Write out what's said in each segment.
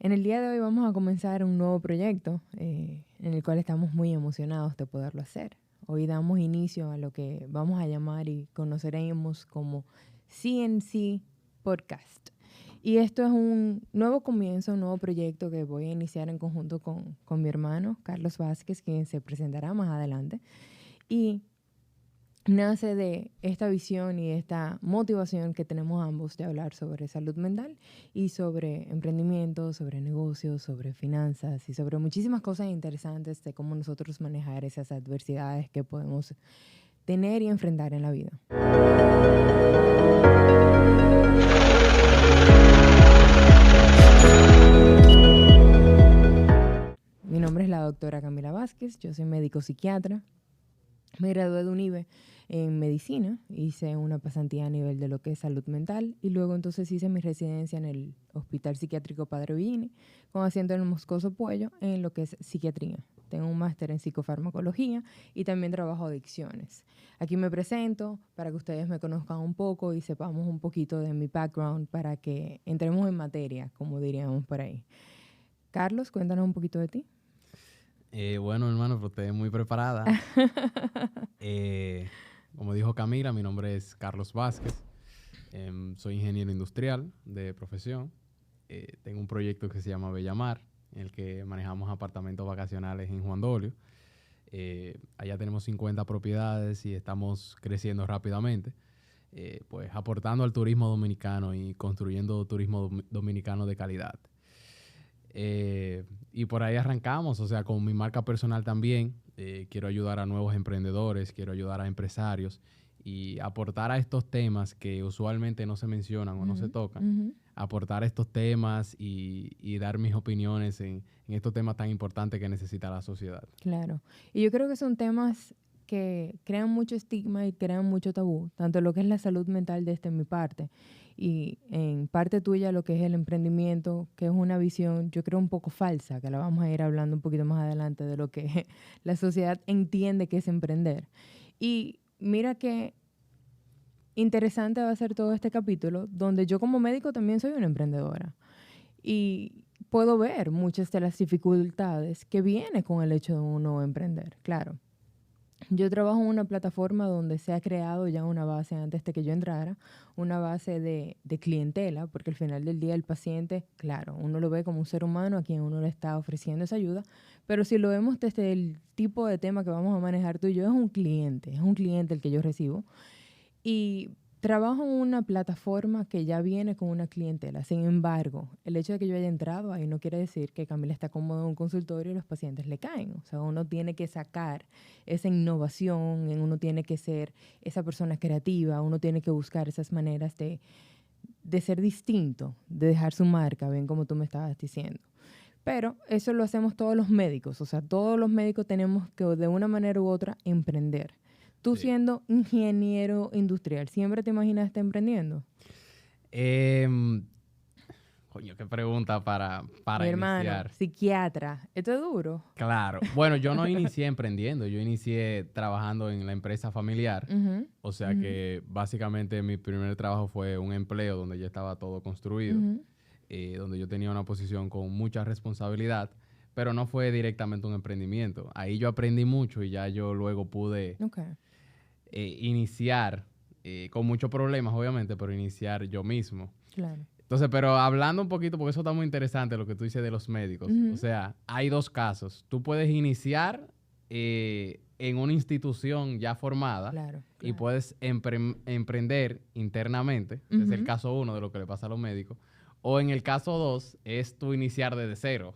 En el día de hoy vamos a comenzar un nuevo proyecto en el cual estamos muy emocionados de poderlo hacer. Hoy damos inicio a lo que vamos a llamar y conoceremos como CNC Podcast. Y esto es un nuevo comienzo, un nuevo proyecto que voy a iniciar en conjunto con mi hermano, Carlos Vázquez, quien se presentará más adelante. Y nace de esta visión y esta motivación que tenemos ambos de hablar sobre salud mental y sobre emprendimiento, sobre negocios, sobre finanzas y sobre muchísimas cosas interesantes de cómo nosotros manejar esas adversidades que podemos tener y enfrentar en la vida. Mi nombre es la doctora Camila Vázquez, yo soy médico psiquiatra. Me gradué de UNIBE en medicina, hice una pasantía a nivel de lo que es salud mental y luego entonces hice mi residencia en el Hospital Psiquiátrico Padre Villini con asiento en el Moscoso Puello en lo que es psiquiatría. Tengo un máster en psicofarmacología y también trabajo adicciones. Aquí me presento para que ustedes me conozcan un poco y sepamos un poquito de mi background para que entremos en materia, como diríamos por ahí. Carlos, cuéntanos un poquito de ti. Bueno, hermano, pues usted es muy preparada. Como dijo Camila, mi nombre es Carlos Vázquez. Soy ingeniero industrial de profesión. Tengo un proyecto que se llama Bellamar, en el que manejamos apartamentos vacacionales en Juan Dolio. Allá tenemos 50 propiedades y estamos creciendo rápidamente, pues aportando al turismo dominicano y construyendo turismo dominicano de calidad. Y por ahí arrancamos, o sea, con mi marca personal también. Quiero ayudar a nuevos emprendedores, quiero ayudar a empresarios y aportar a estos temas que usualmente no se mencionan o no se tocan. Aportar estos temas y dar mis opiniones en estos temas tan importantes que necesita la sociedad. Claro. Y yo creo que son temas que crean mucho estigma y crean mucho tabú, tanto lo que es la salud mental desde mi parte y en parte tuya lo que es el emprendimiento, que es una visión yo creo un poco falsa, que la vamos a ir hablando un poquito más adelante de lo que la sociedad entiende que es emprender. Y mira qué interesante va a ser todo este capítulo, donde yo como médico también soy una emprendedora y puedo ver muchas de las dificultades que vienen con el hecho de uno emprender, claro. Yo trabajo en una plataforma donde se ha creado ya una base antes de que yo entrara, una base de clientela, porque al final del día el paciente, claro, uno lo ve como un ser humano a quien uno le está ofreciendo esa ayuda, pero si lo vemos desde el tipo de tema que vamos a manejar tú y yo, es un cliente el que yo recibo. Y trabajo en una plataforma que ya viene con una clientela. Sin embargo, el hecho de que yo haya entrado ahí no quiere decir que Camila está cómoda en un consultorio y los pacientes le caen. O sea, uno tiene que sacar esa innovación, uno tiene que ser esa persona creativa, uno tiene que buscar esas maneras de ser distinto, de dejar su marca, bien como tú me estabas diciendo. Pero eso lo hacemos todos los médicos. O sea, todos los médicos tenemos que de una manera u otra emprender. Tú siendo ingeniero industrial, ¿siempre te imaginaste emprendiendo? Coño, qué pregunta para Mi hermano, iniciar. psiquiatra, esto es duro. Claro. Bueno, yo no inicié emprendiendo, yo inicié trabajando en la empresa familiar. O sea que básicamente mi primer trabajo fue un empleo donde ya estaba todo construido, donde yo tenía una posición con mucha responsabilidad, pero no fue directamente un emprendimiento. Ahí yo aprendí mucho y ya yo luego pude iniciar, con muchos problemas obviamente, pero iniciar yo mismo. Claro. Entonces, pero hablando un poquito, porque eso está muy interesante lo que tú dices de los médicos. O sea, hay dos casos. Tú puedes iniciar en una institución ya formada y puedes emprender internamente. Es el caso uno de lo que le pasa a los médicos. O en el caso dos, es tú iniciar desde cero.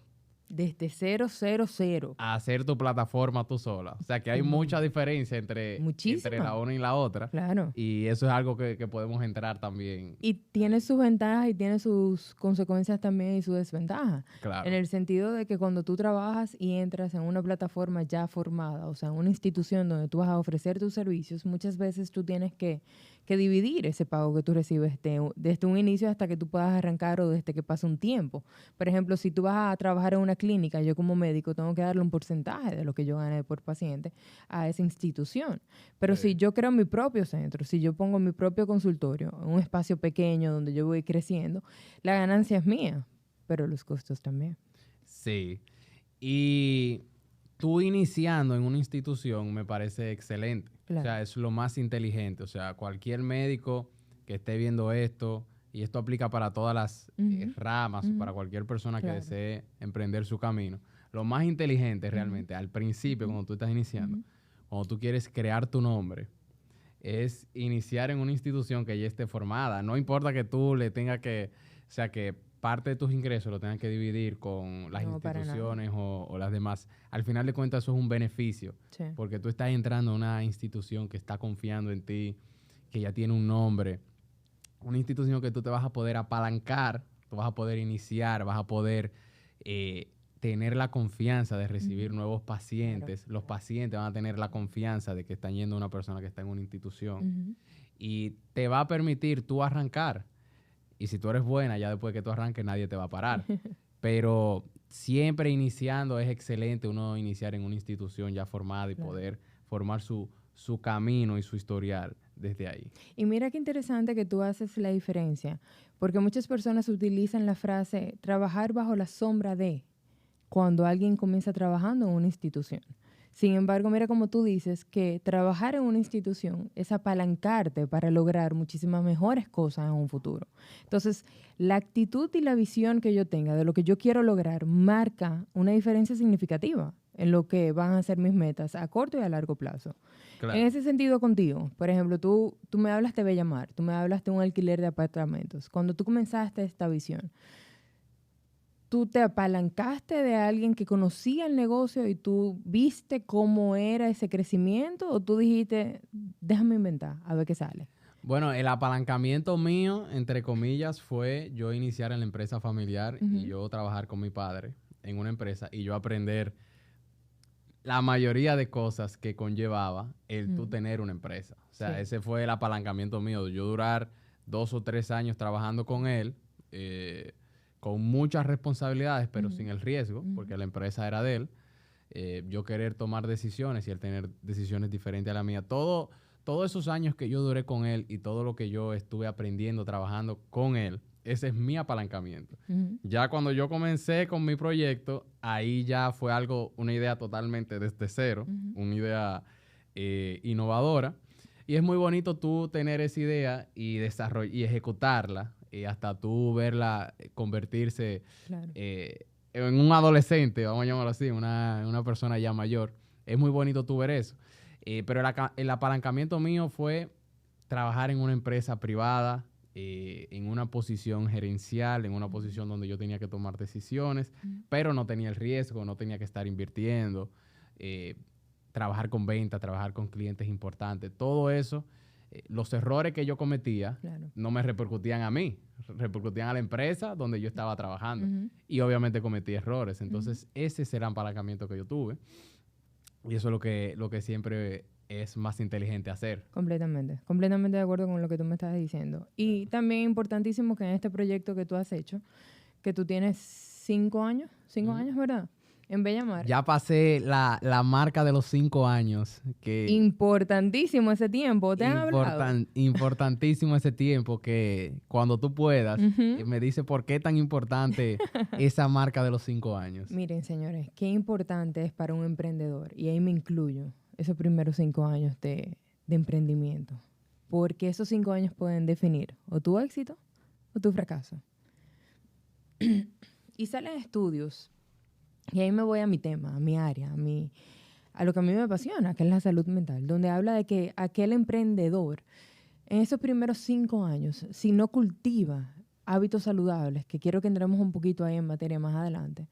Desde 000. A hacer tu plataforma tú sola. O sea que hay mucha diferencia entre la una y la otra. Claro. Y eso es algo que podemos entrar también. Y tiene sus ventajas y tiene sus consecuencias también y sus desventajas. Claro. En el sentido de que cuando tú trabajas y entras en una plataforma ya formada, o sea, en una institución donde tú vas a ofrecer tus servicios, muchas veces tú tienes que dividir ese pago que tú recibes desde un inicio hasta que tú puedas arrancar o desde que pase un tiempo. Por ejemplo, si tú vas a trabajar en una clínica, yo como médico tengo que darle un porcentaje de lo que yo gane por paciente a esa institución. Pero si yo creo mi propio centro, si yo pongo mi propio consultorio en un espacio pequeño donde yo voy creciendo, la ganancia es mía. pero los costos también. Sí. Y tú iniciando en una institución me parece excelente. Claro. O sea, es lo más inteligente. O sea, cualquier médico que esté viendo esto, y esto aplica para todas las ramas, para cualquier persona que desee emprender su camino. Lo más inteligente realmente, al principio, cuando tú estás iniciando, cuando tú quieres crear tu nombre, es iniciar en una institución que ya esté formada. No importa que tú le tengas que, o sea, que parte de tus ingresos lo tengas que dividir con las instituciones o las demás. Al final de cuentas, eso es un beneficio. Sí. Porque tú estás entrando a una institución que está confiando en ti, que ya tiene un nombre. Una institución que tú te vas a poder apalancar, tú vas a poder iniciar, vas a poder tener la confianza de recibir nuevos pacientes. Claro. Los pacientes van a tener la confianza de que están yendo una persona que está en una institución. Y te va a permitir tú arrancar. Y si tú eres buena, ya después que tú arranques, nadie te va a parar. Pero siempre iniciando es excelente uno iniciar en una institución ya formada y poder formar su camino y su historial desde ahí. Y mira qué interesante que tú haces la diferencia, porque muchas personas utilizan la frase trabajar bajo la sombra de cuando alguien comienza trabajando en una institución. Sin embargo, mira como tú dices que trabajar en una institución es apalancarte para lograr muchísimas mejores cosas en un futuro. Entonces, la actitud y la visión que yo tenga de lo que yo quiero lograr marca una diferencia significativa en lo que van a ser mis metas a corto y a largo plazo. Claro. En ese sentido contigo, por ejemplo, tú me hablas de Bellamar, tú me hablas de un alquiler de apartamentos. Cuando tú comenzaste esta visión, ¿tú te apalancaste de alguien que conocía el negocio y tú viste cómo era ese crecimiento? ¿O tú dijiste, déjame inventar, a ver qué sale? Bueno, el apalancamiento mío, entre comillas, fue yo iniciar en la empresa familiar y yo trabajar con mi padre en una empresa y yo aprender la mayoría de cosas que conllevaba el tú tener una empresa. O sea, ese fue el apalancamiento mío. Yo durar 2 o 3 años trabajando con él, con muchas responsabilidades, pero sin el riesgo, porque la empresa era de él. Yo querer tomar decisiones y él tener decisiones diferentes a la mía. Todos esos años que yo duré con él y todo lo que yo estuve aprendiendo, trabajando con él, ese es mi apalancamiento. Ya cuando yo comencé con mi proyecto, ahí ya fue una idea totalmente desde cero, una idea innovadora. Y es muy bonito tú tener esa idea y ejecutarla, y hasta tú verla convertirse en un adolescente, vamos a llamarlo así, una persona ya mayor. Es muy bonito tú ver eso. Pero el apalancamiento mío fue trabajar en una empresa privada, en una posición gerencial, en una posición donde yo tenía que tomar decisiones, pero no tenía el riesgo, no tenía que estar invirtiendo, trabajar con ventas, trabajar con clientes importantes, todo eso. Los errores que yo cometía no me repercutían a mí, repercutían a la empresa donde yo estaba trabajando. Y obviamente cometí errores. Entonces, ese es el apalancamiento que yo tuve. Y eso es lo que siempre es más inteligente hacer. Completamente de acuerdo con lo que tú me estás diciendo. Y también importantísimo que en este proyecto que tú has hecho, que tú tienes 5 años, 5 años, ¿verdad? En Bellamar. Ya pasé la marca de los 5 años. Importantísimo ese tiempo, ¿te han hablado? Importantísimo ese tiempo que cuando tú puedas, me dice por qué tan importante esa marca de los 5 años. Miren, señores, qué importante es para un emprendedor, y ahí me incluyo, esos primeros 5 años de emprendimiento. Porque esos 5 años pueden definir o tu éxito o tu fracaso. Y salen estudios. Y ahí me voy a mi tema, a mi área, a lo que a mí me apasiona, que es la salud mental, donde habla de que aquel emprendedor, en esos primeros 5 años, si no cultiva hábitos saludables, que quiero que entremos un poquito ahí en materia más adelante,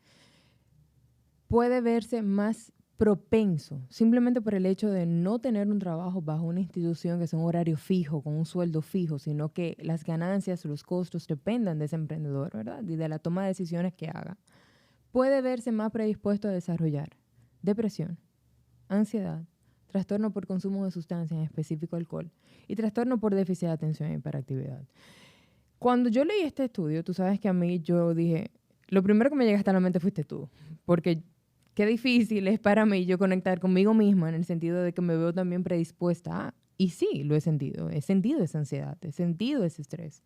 puede verse más propenso, simplemente por el hecho de no tener un trabajo bajo una institución que sea un horario fijo, con un sueldo fijo, sino que las ganancias, los costos dependan de ese emprendedor, ¿verdad? Y de la toma de decisiones que haga. Puede verse más predispuesto a desarrollar depresión, ansiedad, trastorno por consumo de sustancias, en específico alcohol, y trastorno por déficit de atención e hiperactividad. Cuando yo leí este estudio, tú sabes que a mí yo dije, lo primero que me llega hasta la mente fuiste tú, porque qué difícil es para mí yo conectar conmigo misma en el sentido de que me veo también predispuesta a. Y sí, lo he sentido. He sentido esa ansiedad, he sentido ese estrés.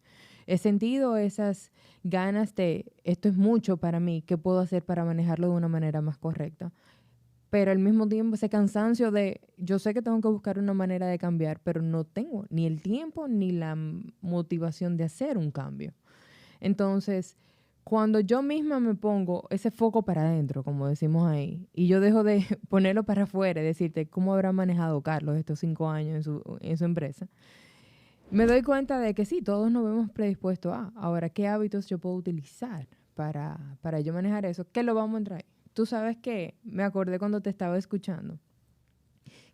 He sentido esas ganas de, esto es mucho para mí, ¿qué puedo hacer para manejarlo de una manera más correcta? Pero al mismo tiempo ese cansancio de, yo sé que tengo que buscar una manera de cambiar, pero no tengo ni el tiempo ni la motivación de hacer un cambio. Entonces, cuando yo misma me pongo ese foco para adentro, como decimos ahí, y yo dejo de ponerlo para afuera y decirte cómo habrá manejado Carlos estos 5 años en su empresa, me doy cuenta de que sí, todos nos vemos predispuestos a. Ahora, ¿qué hábitos yo puedo utilizar para yo manejar eso? ¿Qué lo vamos a entrar? Tú sabes que me acordé cuando te estaba escuchando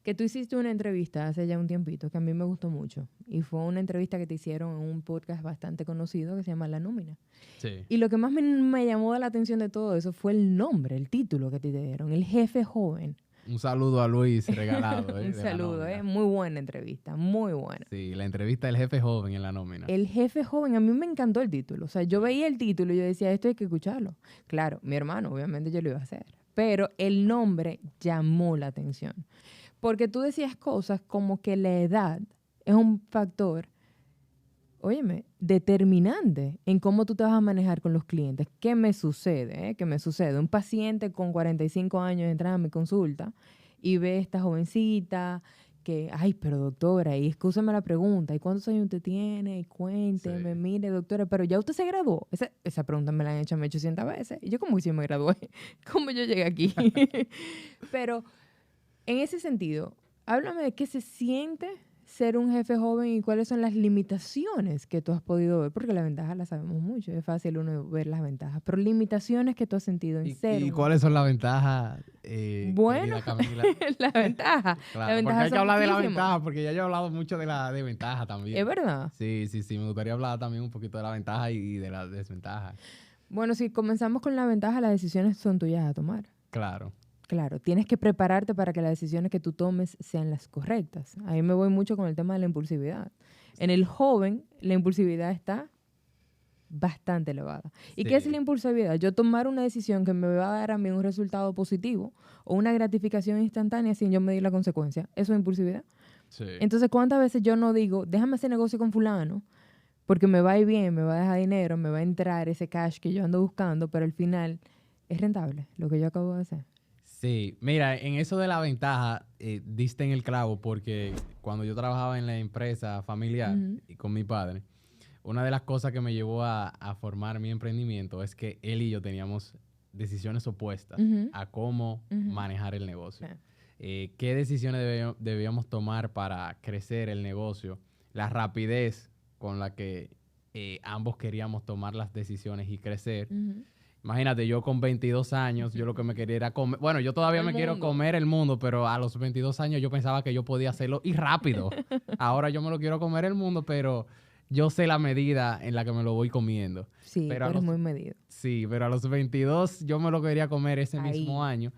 que tú hiciste una entrevista hace ya un tiempito que a mí me gustó mucho. Y fue una entrevista que te hicieron en un podcast bastante conocido que se llama La Nómina. Sí. Y lo que más me llamó la atención de todo eso fue el nombre, el título que te dieron, El Jefe Joven. Un saludo a Luis regalado. Un saludo, muy buena entrevista, muy buena. Sí, la entrevista del jefe joven en La Nómina. El Jefe Joven, a mí me encantó el título. O sea, yo veía el título y yo decía, esto hay que escucharlo. Claro, mi hermano, obviamente yo lo iba a hacer. Pero el nombre llamó la atención. Porque tú decías cosas como que la edad es un factor, óyeme, determinante en cómo tú te vas a manejar con los clientes. ¿Qué me sucede? ¿Qué me sucede? Un paciente con 45 años entra a mi consulta y ve a esta jovencita que, ay, pero doctora, y excúsame la pregunta, ¿y cuántos años usted tiene? Y cuénteme, Sí. mire, doctora, pero ya usted se graduó. Esa pregunta me la han hecho a mí 800 veces. Y yo, ¿cómo que si me gradué? ¿Cómo yo llegué aquí? Pero en ese sentido, háblame de qué se siente ser un jefe joven y cuáles son las limitaciones que tú has podido ver, porque las ventajas las sabemos mucho, es fácil uno ver las ventajas, pero limitaciones que tú has sentido en ser ¿Y un cuáles son las ventajas, bueno, querida Camila? la ventaja. Claro, La porque ventaja hay que son hablar de la muchísimas. ventaja, porque ya yo he hablado mucho de la desventaja también. Es verdad. Sí, me gustaría hablar también un poquito de la ventaja y de la desventaja. Bueno, si comenzamos con la ventaja, las decisiones son tuyas a tomar. Claro. Claro, tienes que prepararte para que las decisiones que tú tomes sean las correctas. Ahí me voy mucho con el tema de la impulsividad. En el joven, la impulsividad está bastante elevada. ¿Y qué es Sí. la impulsividad? Yo tomar una decisión que me va a dar a mí un resultado positivo o una gratificación instantánea sin yo medir la consecuencia. ¿Eso es impulsividad? Sí. Entonces, ¿cuántas veces yo no digo, déjame hacer negocio con fulano porque me va a ir bien, me va a dejar dinero, me va a entrar ese cash que yo ando buscando, pero al final es rentable lo que yo acabo de hacer? Sí, mira, en eso de la ventaja, diste en el clavo porque cuando yo trabajaba en la empresa familiar y con mi padre, una de las cosas que me llevó a formar mi emprendimiento es que él y yo teníamos decisiones opuestas a cómo manejar el negocio. Claro. ¿Qué decisiones debíamos tomar para crecer el negocio? La rapidez con la que ambos queríamos tomar las decisiones y crecer. Imagínate, yo con 22 años, yo lo que me quería era comer. Bueno, yo todavía me quiero comer el mundo, pero a los 22 años yo pensaba que yo podía hacerlo y rápido. Ahora yo me lo quiero comer el mundo, pero yo sé la medida en la que me lo voy comiendo. Sí, pero tú eres muy medido. Sí, pero a los 22 yo me lo quería comer ese mismo año.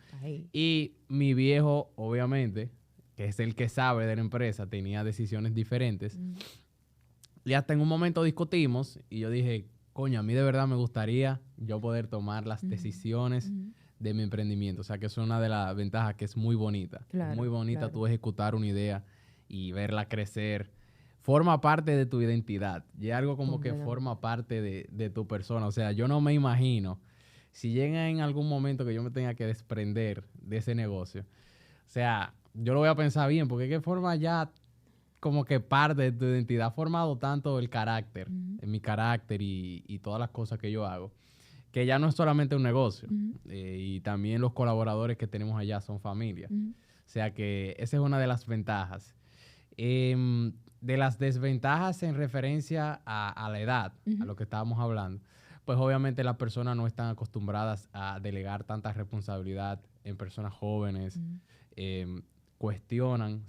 Y mi viejo, obviamente, que es el que sabe de la empresa, tenía decisiones diferentes. Y hasta en un momento discutimos y yo dije, coño, a mí de verdad me gustaría yo poder tomar las decisiones de mi emprendimiento. O sea, que es una de las ventajas que es muy bonita. Claro, es muy bonita claro. tú ejecutar una idea y verla crecer. Forma parte de tu identidad. Y es algo como que forma parte de tu persona. O sea, yo no me imagino si llega en algún momento que yo me tenga que desprender de ese negocio. O sea, yo lo voy a pensar bien porque es que forma ya como que parte de tu identidad. Ha formado tanto el carácter, en mi carácter y todas las cosas que yo hago, que ya no es solamente un negocio. Y también los colaboradores que tenemos allá son familia. O sea que esa es una de las ventajas. De las desventajas en referencia a la edad, a lo que estábamos hablando, pues obviamente las personas no están acostumbradas a delegar tanta responsabilidad en personas jóvenes, cuestionan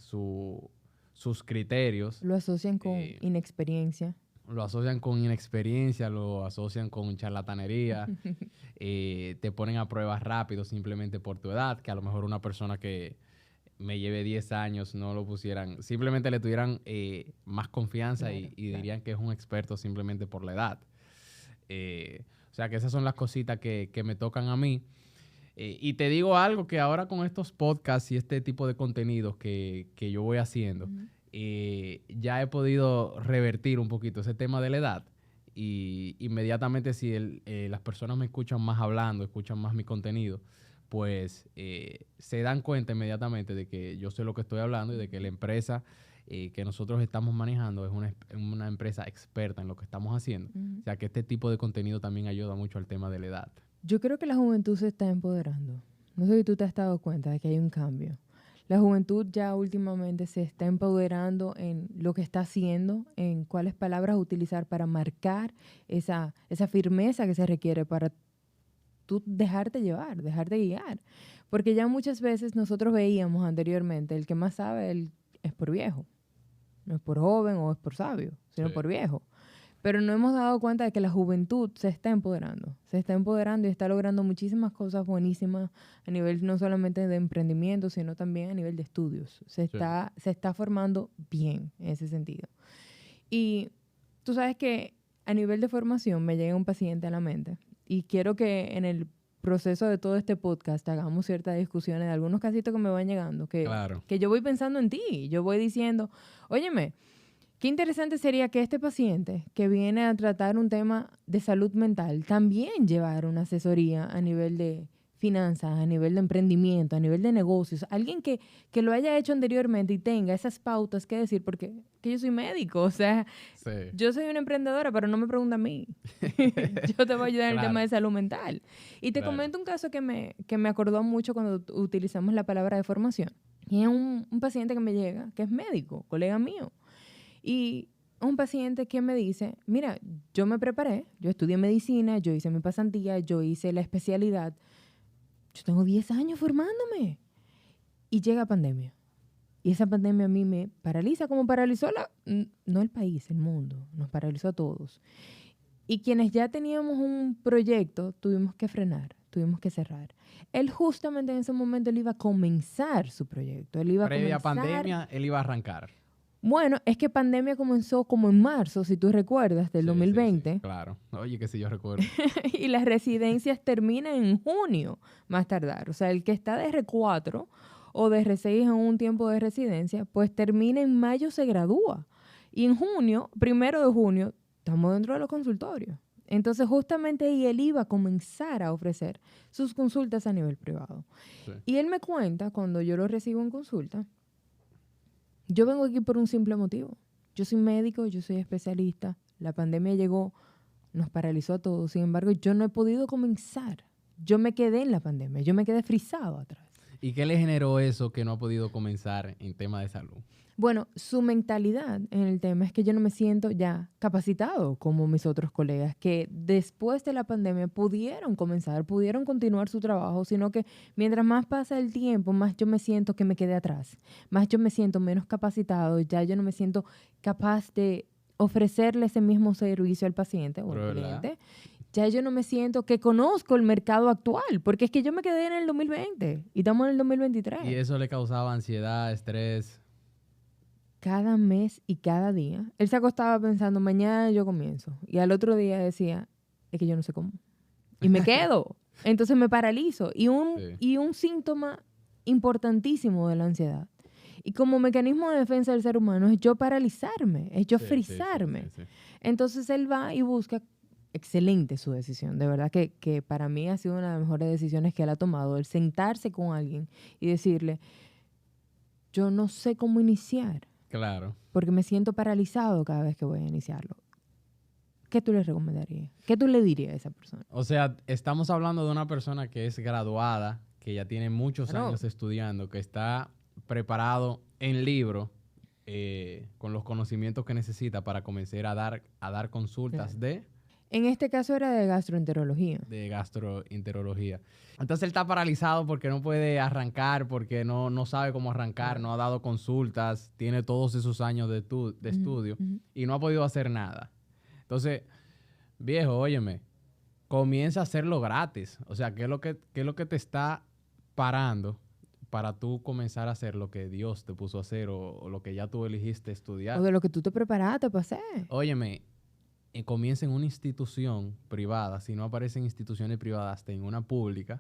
sus criterios. Lo asocian con inexperiencia. Lo asocian con inexperiencia, lo asocian con charlatanería, te ponen a prueba rápido simplemente por tu edad, que a lo mejor una persona que me lleve 10 años no lo pusieran, simplemente le tuvieran más confianza, claro, y dirían que es un experto simplemente por la edad. O sea que esas son las cositas que me tocan a mí. Y te digo algo, que ahora con estos podcasts y este tipo de contenidos que yo voy haciendo, ya he podido revertir un poquito ese tema de la edad. Y inmediatamente si las personas me escuchan más hablando, escuchan más mi contenido, pues se dan cuenta inmediatamente de que yo sé lo que estoy hablando y de que la empresa que nosotros estamos manejando es una empresa experta en lo que estamos haciendo. O sea que este tipo de contenido también ayuda mucho al tema de la edad. Yo creo que la juventud se está empoderando. No sé si tú te has dado cuenta de que hay un cambio. La juventud ya últimamente se está empoderando en lo que está haciendo, en cuáles palabras utilizar para marcar esa firmeza que se requiere para tú dejarte llevar, dejarte guiar. Porque ya muchas veces nosotros veíamos anteriormente, el que más sabe es por viejo. No es por joven o es por sabio, sino Sí. por viejo. Pero no hemos dado cuenta de que la juventud se está empoderando y está logrando muchísimas cosas buenísimas a nivel no solamente de emprendimiento, sino también a nivel de estudios. Se está formando bien en ese sentido. Y tú sabes que a nivel de formación me llega un paciente a la mente y quiero que en el proceso de todo este podcast hagamos ciertas discusiones de algunos casitos que me van llegando, Claro. que yo voy pensando en ti. Yo voy diciendo, óyeme, qué interesante sería que este paciente que viene a tratar un tema de salud mental también llevara una asesoría a nivel de finanzas, a nivel de emprendimiento, a nivel de negocios. Alguien que lo haya hecho anteriormente y tenga esas pautas que decir, porque que yo soy médico, o sea, Sí. yo soy una emprendedora, pero no me pregunta a mí. Yo te voy a ayudar en el tema de salud mental. Y te comento un caso que me acordó mucho cuando utilizamos la palabra de formación. Y es un paciente que me llega, que es médico, colega mío. Y un paciente que me dice, mira, yo me preparé, yo estudié medicina, yo hice mi pasantía, yo hice la especialidad. Yo tengo 10 años formándome. Y llega pandemia. Y esa pandemia a mí me paraliza, como paralizó no el país, el mundo. Nos paralizó a todos. Y quienes ya teníamos un proyecto, tuvimos que frenar, tuvimos que cerrar. Él justamente en ese momento él iba a comenzar su proyecto. Previa pandemia, él iba a arrancar. Bueno, es que pandemia comenzó como en marzo, si tú recuerdas, del 2020. Sí, claro. Oye, que sí, yo recuerdo. Y las residencias terminan en junio, más tardar. O sea, el que está de R4 o de R6 en un tiempo de residencia, pues termina en mayo, se gradúa. Y en junio, 1 de junio, estamos dentro de los consultorios. Entonces, justamente ahí él iba a comenzar a ofrecer sus consultas a nivel privado. Sí. Y él me cuenta, cuando yo lo recibo en consulta, yo vengo aquí por un simple motivo. Yo soy médico, yo soy especialista. La pandemia llegó, nos paralizó a todos. Sin embargo, yo no he podido comenzar. Yo me quedé en la pandemia. Yo me quedé frisado atrás. ¿Y qué le generó eso que no ha podido comenzar en tema de salud? Bueno, su mentalidad en el tema es que yo no me siento ya capacitado como mis otros colegas que después de la pandemia pudieron comenzar, pudieron continuar su trabajo, sino que mientras más pasa el tiempo, más yo me siento que me quedé atrás, más yo me siento menos capacitado, ya yo no me siento capaz de ofrecerle ese mismo servicio al paciente o al cliente. Ya yo no me siento que conozco el mercado actual, porque es que yo me quedé en el 2020 y estamos en el 2023. Y eso le causaba ansiedad, estrés. Cada mes y cada día, él se acostaba pensando, mañana yo comienzo. Y al otro día decía, es que yo no sé cómo. Y me quedo. Entonces me paralizo. Y un síntoma importantísimo de la ansiedad. Y como mecanismo de defensa del ser humano es yo paralizarme, es yo frizarme. Sí. Entonces él va y busca, excelente su decisión. De verdad que para mí ha sido una de las mejores decisiones que él ha tomado, el sentarse con alguien y decirle, yo no sé cómo iniciar. Claro. Porque me siento paralizado cada vez que voy a iniciarlo. ¿Qué tú le recomendarías? ¿Qué tú le dirías a esa persona? O sea, estamos hablando de una persona que es graduada, que ya tiene muchos años estudiando, que está preparado en libro, con los conocimientos que necesita para comenzar a dar consultas de... En este caso era de gastroenterología. De gastroenterología. Entonces él está paralizado porque no puede arrancar, porque no sabe cómo arrancar, no ha dado consultas, tiene todos esos años de estudio y no ha podido hacer nada. Entonces, viejo, óyeme, comienza a hacerlo gratis. O sea, ¿qué es lo que te está parando para tú comenzar a hacer lo que Dios te puso a hacer o lo que ya tú elegiste estudiar? O de lo que tú te preparaste para hacer. Óyeme, comienza en una institución privada, si no aparecen instituciones privadas, en una pública,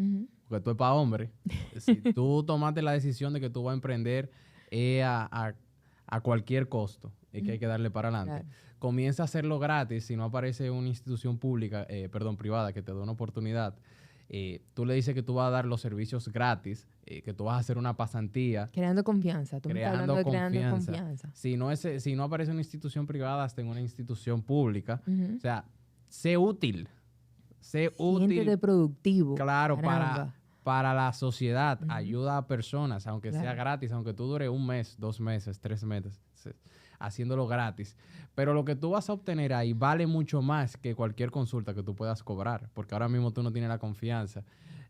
porque tú es para hombre. Si tú tomaste la decisión de que tú vas a emprender a a cualquier costo, es que hay que darle para adelante. Claro. Comienza a hacerlo gratis si no aparece una institución privada que te dé una oportunidad. Tú le dices que tú vas a dar los servicios gratis, que tú vas a hacer una pasantía. Creando confianza. Tú me estás hablando de creando confianza. Si no aparece una institución privada, hasta en una institución pública. Ujú. O sea, sé útil. Sé útil. Siéntete productivo. Claro, Caramba. para la sociedad. Ujú. Ayuda a personas, aunque sea Claro. gratis, aunque tú dure 1 mes, 2 meses, 3 meses, haciéndolo gratis. Pero lo que tú vas a obtener ahí vale mucho más que cualquier consulta que tú puedas cobrar, porque ahora mismo tú no tienes la confianza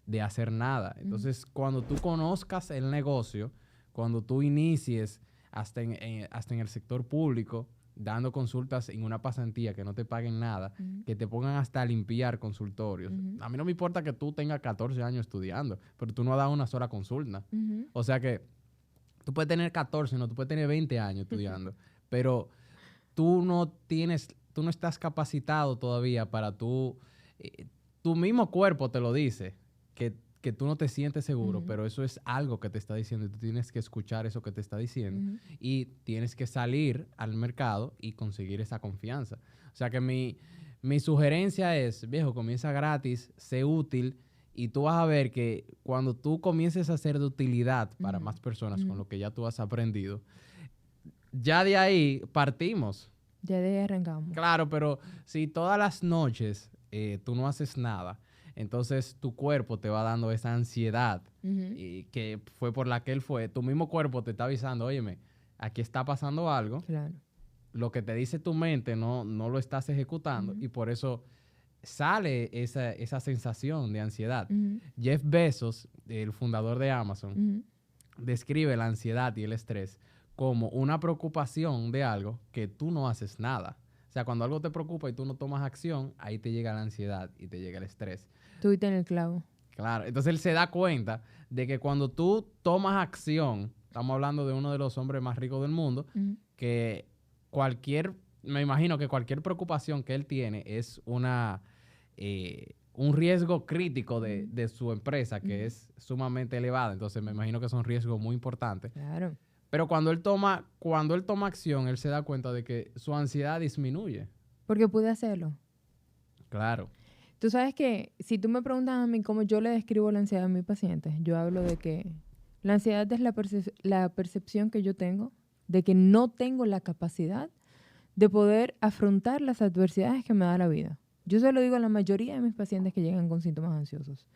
de hacer nada. Entonces, cuando tú conozcas el negocio, cuando tú inicies hasta en el sector público, dando consultas en una pasantía que no te paguen nada, Ujú. que te pongan hasta a limpiar consultorios. Ujú. A mí no me importa que tú tengas 14 años estudiando, pero tú no has dado una sola consulta. Ujú. O sea que tú puedes tener 14, no, tú puedes tener 20 años estudiando, pero tú no estás capacitado todavía para tu mismo cuerpo te lo dice, que tú no te sientes seguro, Ujú. pero eso es algo que te está diciendo y tú tienes que escuchar eso que te está diciendo Ujú. y tienes que salir al mercado y conseguir esa confianza. O sea que mi sugerencia es, viejo, comienza gratis, sé útil y tú vas a ver que cuando tú comiences a ser de utilidad para Ujú. más personas con Ujú. lo que ya tú has aprendido, ya de ahí partimos. Ya de ahí arrancamos. Claro, pero si todas las noches tú no haces nada, entonces tu cuerpo te va dando esa ansiedad Ujú. y que fue por la que él fue. Tu mismo cuerpo te está avisando, óyeme, aquí está pasando algo. Claro. Lo que te dice tu mente no lo estás ejecutando Ujú. y por eso sale esa sensación de ansiedad. Ujú. Jeff Bezos, el fundador de Amazon, Ujú. describe la ansiedad y el estrés como una preocupación de algo que tú no haces nada. O sea, cuando algo te preocupa y tú no tomas acción, ahí te llega la ansiedad y te llega el estrés. Tú diste en el clavo. Claro, entonces él se da cuenta de que cuando tú tomas acción, estamos hablando de uno de los hombres más ricos del mundo, Ujú. que me imagino que cualquier preocupación que él tiene es un riesgo crítico de su empresa, que Ujú. es sumamente elevada. Entonces me imagino que son riesgos muy importantes. Claro. Pero cuando él toma acción, él se da cuenta de que su ansiedad disminuye. Porque pude hacerlo. Claro. Tú sabes que si tú me preguntas a mí cómo yo le describo la ansiedad a mis pacientes, yo hablo de que la ansiedad es la percepción que yo tengo de que no tengo la capacidad de poder afrontar las adversidades que me da la vida. Yo se lo digo a la mayoría de mis pacientes que llegan con síntomas ansiosos.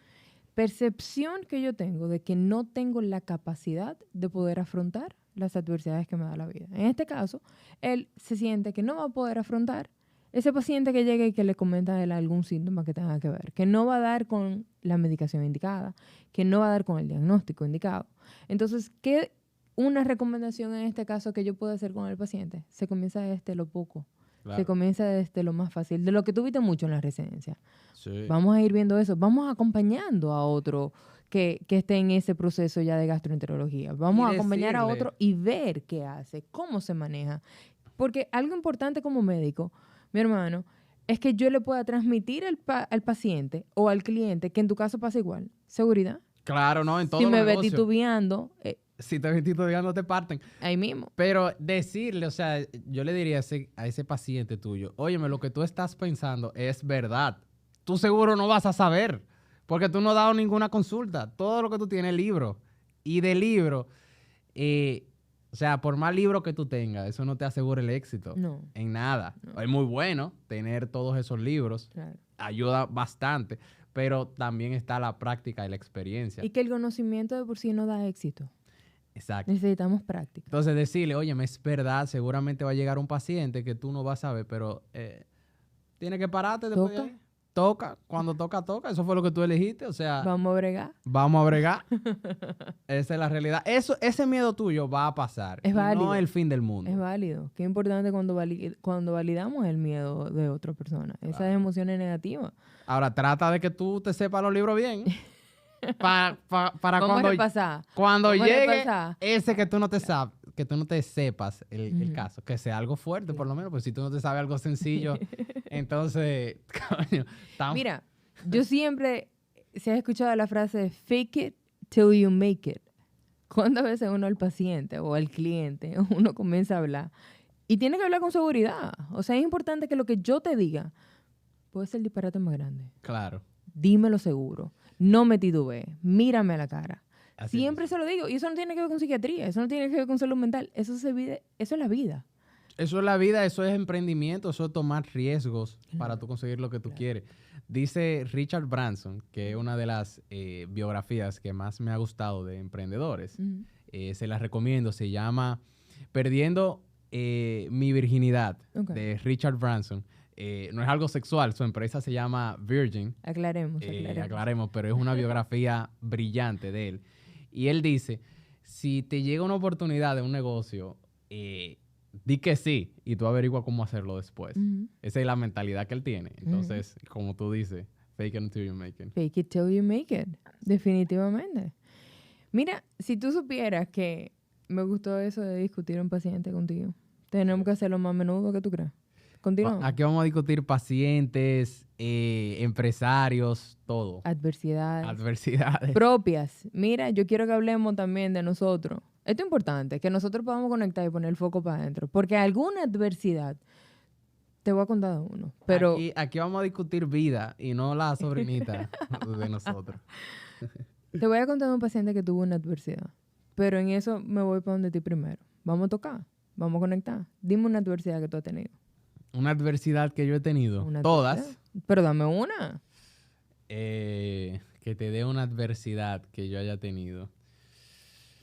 Percepción que yo tengo de que no tengo la capacidad de poder afrontar las adversidades que me da la vida. En este caso, él se siente que no va a poder afrontar ese paciente que llega y que le comenta a él algún síntoma que tenga que ver, que no va a dar con la medicación indicada, que no va a dar con el diagnóstico indicado. Entonces, ¿qué una recomendación en este caso que yo puedo hacer con el paciente? Se comienza desde lo poco, Claro. se comienza desde lo más fácil, de lo que tú viste mucho en la residencia. Sí. Vamos a ir viendo eso, vamos acompañando a otro que esté en ese proceso ya de gastroenterología. Vamos a acompañar a otro y ver qué hace, cómo se maneja. Porque algo importante como médico, mi hermano, es que yo le pueda transmitir al paciente o al cliente, que en tu caso pasa igual, seguridad. Claro, no, en todo Si los me ves negocios. titubeando, Si te ves titubeando, te parten. ahí mismo. Pero decirle, o sea, yo le diría a ese paciente tuyo, óyeme, lo que tú estás pensando es verdad. Tú seguro no vas a saber, porque tú no has dado ninguna consulta. Todo lo que tú tienes es libro. Y de libro, o sea, por más libro que tú tengas, eso no te asegura el éxito. No. En nada. No. Es muy bueno tener todos esos libros. Claro. Ayuda bastante. Pero también está la práctica y la experiencia. Y que el conocimiento de por sí no da éxito. Exacto. Necesitamos práctica. Entonces decirle, oye, es verdad, seguramente va a llegar un paciente que tú no vas a ver, pero tiene que pararte después de Toca. ahí. Toca, cuando toca, toca. Eso fue lo que tú elegiste, o sea, Vamos a bregar. vamos a bregar. Esa es la realidad. Ese miedo tuyo va a pasar. Es y válido. no es el fin del mundo. Es válido. Qué importante cuando validamos el miedo de otra persona. Esas Claro. emociones negativas. Ahora, trata de que tú te sepas los libros bien. para Vamos a repasar. cuando Vamos a llegue repasar. ese que tú no te sabes, que tú no te sepas el Ujú. caso, que sea algo fuerte por lo menos, pues si tú no te sabes algo sencillo, entonces, coño, Mira, yo siempre, se ha escuchado la frase fake it till you make it. ¿Cuántas veces uno al paciente o al cliente, uno comienza a hablar y tiene que hablar con seguridad? O sea, es importante que lo que yo te diga puede ser el disparate más grande. Claro. Dímelo seguro. No me titubees. Mírame a la cara. Así Siempre mismo. se lo digo. Y eso no tiene que ver con psiquiatría. Eso no tiene que ver con salud mental. Eso es la vida. Eso es la vida, eso es emprendimiento, eso es tomar riesgos para tú conseguir lo que tú quieres. Dice Richard Branson, que es una de las biografías que más me ha gustado de emprendedores. Se las recomiendo, se llama Perdiendo mi virginidad, de Richard Branson. No es algo sexual, su empresa se llama Virgin. Aclaremos, pero es una biografía brillante de él. Y él dice, si te llega una oportunidad de un negocio, di que sí y tú averigua cómo hacerlo después. Esa es la mentalidad que él tiene. Entonces, como tú dices, fake it until you make it. Fake it till you make it. Definitivamente. Mira, si tú supieras que me gustó eso de discutir un paciente contigo, tenemos que hacerlo más a menudo, ¿qué tú crees? Continuamos. Aquí vamos a discutir pacientes, empresarios, todo. Adversidades. Propias. Mira, yo quiero que hablemos también de nosotros. Esto es importante, que nosotros podamos conectar y poner el foco para adentro. Porque alguna adversidad, te voy a contar uno. Pero aquí vamos a discutir vida y no la sobrinita de nosotros. Te voy a contar de un paciente que tuvo una adversidad. Pero en eso me voy para donde ti primero. Vamos a tocar, vamos a conectar. Dime una adversidad que tú has tenido. Una adversidad que yo he tenido. Todas. Pero dame una. Que te dé una adversidad que yo haya tenido.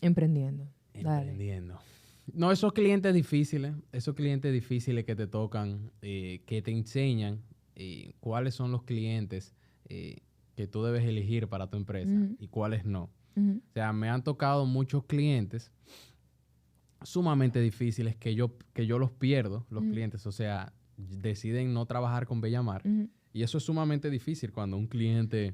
Emprendiendo. Dale. No, esos clientes difíciles que te tocan, que te enseñan cuáles son los clientes que tú debes elegir para tu empresa y cuáles no. O sea, me han tocado muchos clientes sumamente difíciles que yo los pierdo, los clientes. O sea, deciden no trabajar con Bellamar. Y eso es sumamente difícil cuando un cliente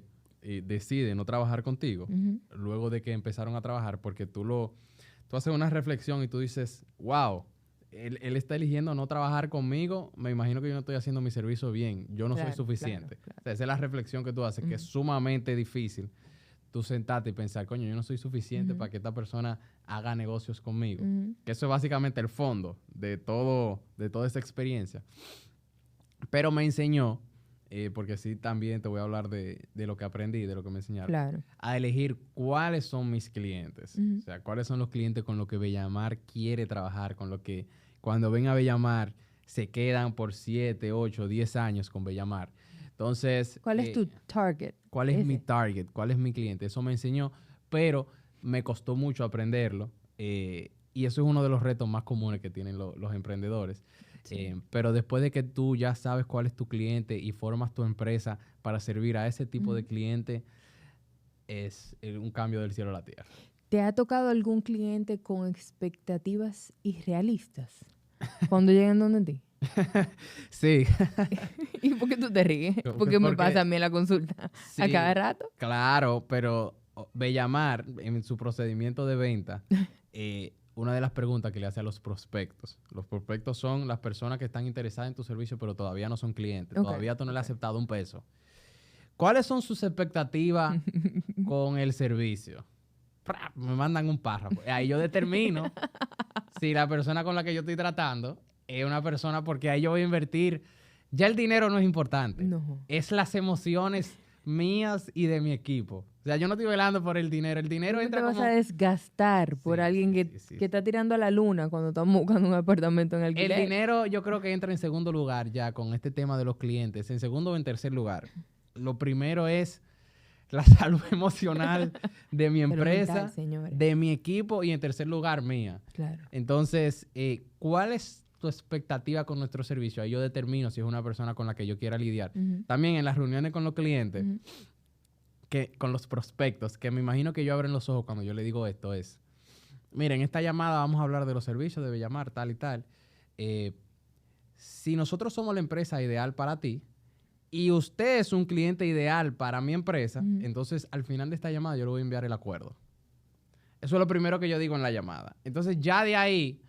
decide no trabajar contigo luego de que empezaron a trabajar, porque tú haces una reflexión y tú dices, wow, él está eligiendo no trabajar conmigo, me imagino que yo no estoy haciendo mi servicio bien, yo no soy suficiente. Claro. O sea, esa es la reflexión que tú haces, que es sumamente difícil tú sentarte y pensar, coño, yo no soy suficiente para que esta persona haga negocios conmigo. Que eso es básicamente el fondo de toda esa experiencia. Pero me enseñó, porque sí también te voy a hablar de lo que aprendí, de lo que me enseñaron, a elegir cuáles son mis clientes. O sea, cuáles son los clientes con los que Bellamar quiere trabajar, con los que cuando ven a Bellamar se quedan por 7, 8, 10 años con Bellamar. Entonces, ¿cuál es tu target? ¿Cuál es mi target? ¿Cuál es mi cliente? Eso me enseñó, pero me costó mucho aprenderlo. Y eso es uno de los retos más comunes que tienen los emprendedores. Sí. Pero después de que tú ya sabes cuál es tu cliente y formas tu empresa para servir a ese tipo de cliente, es un cambio del cielo a la tierra. ¿Te ha tocado algún cliente con expectativas irrealistas cuando llegan donde ti? Sí. ¿Y por qué tú te ríes? Porque me pasa a mí en la consulta a cada rato. Claro, pero Bellamar, en su procedimiento de venta, una de las preguntas que le hace a los prospectos. Los prospectos son las personas que están interesadas en tu servicio, pero todavía no son clientes. Todavía tú no le has aceptado un peso. ¿Cuáles son sus expectativas con el servicio? Me mandan un párrafo. Ahí yo determino si la persona con la que yo estoy tratando es una persona, porque ahí yo voy a invertir. Ya el dinero no es importante. No. Es las emociones mías y de mi equipo. O sea, yo no estoy velando por el dinero. El dinero entra como... No te vas a desgastar por alguien que está tirando a la luna cuando estamos buscando un apartamento en alquiler. El dinero yo creo que entra en segundo lugar ya con este tema de los clientes. En segundo o en tercer lugar. Lo primero es la salud emocional de mi empresa, de mi equipo y en tercer lugar mía. Claro. Entonces, ¿cuál es tu expectativa con nuestro servicio? Ahí yo determino si es una persona con la que yo quiera lidiar. También en las reuniones con los clientes, con los prospectos, que me imagino que yo abren los ojos cuando yo le digo esto, es, miren, en esta llamada vamos a hablar de los servicios de Bellamar, tal y tal. Si nosotros somos la empresa ideal para ti y usted es un cliente ideal para mi empresa, entonces al final de esta llamada yo le voy a enviar el acuerdo. Eso es lo primero que yo digo en la llamada. Entonces ya de ahí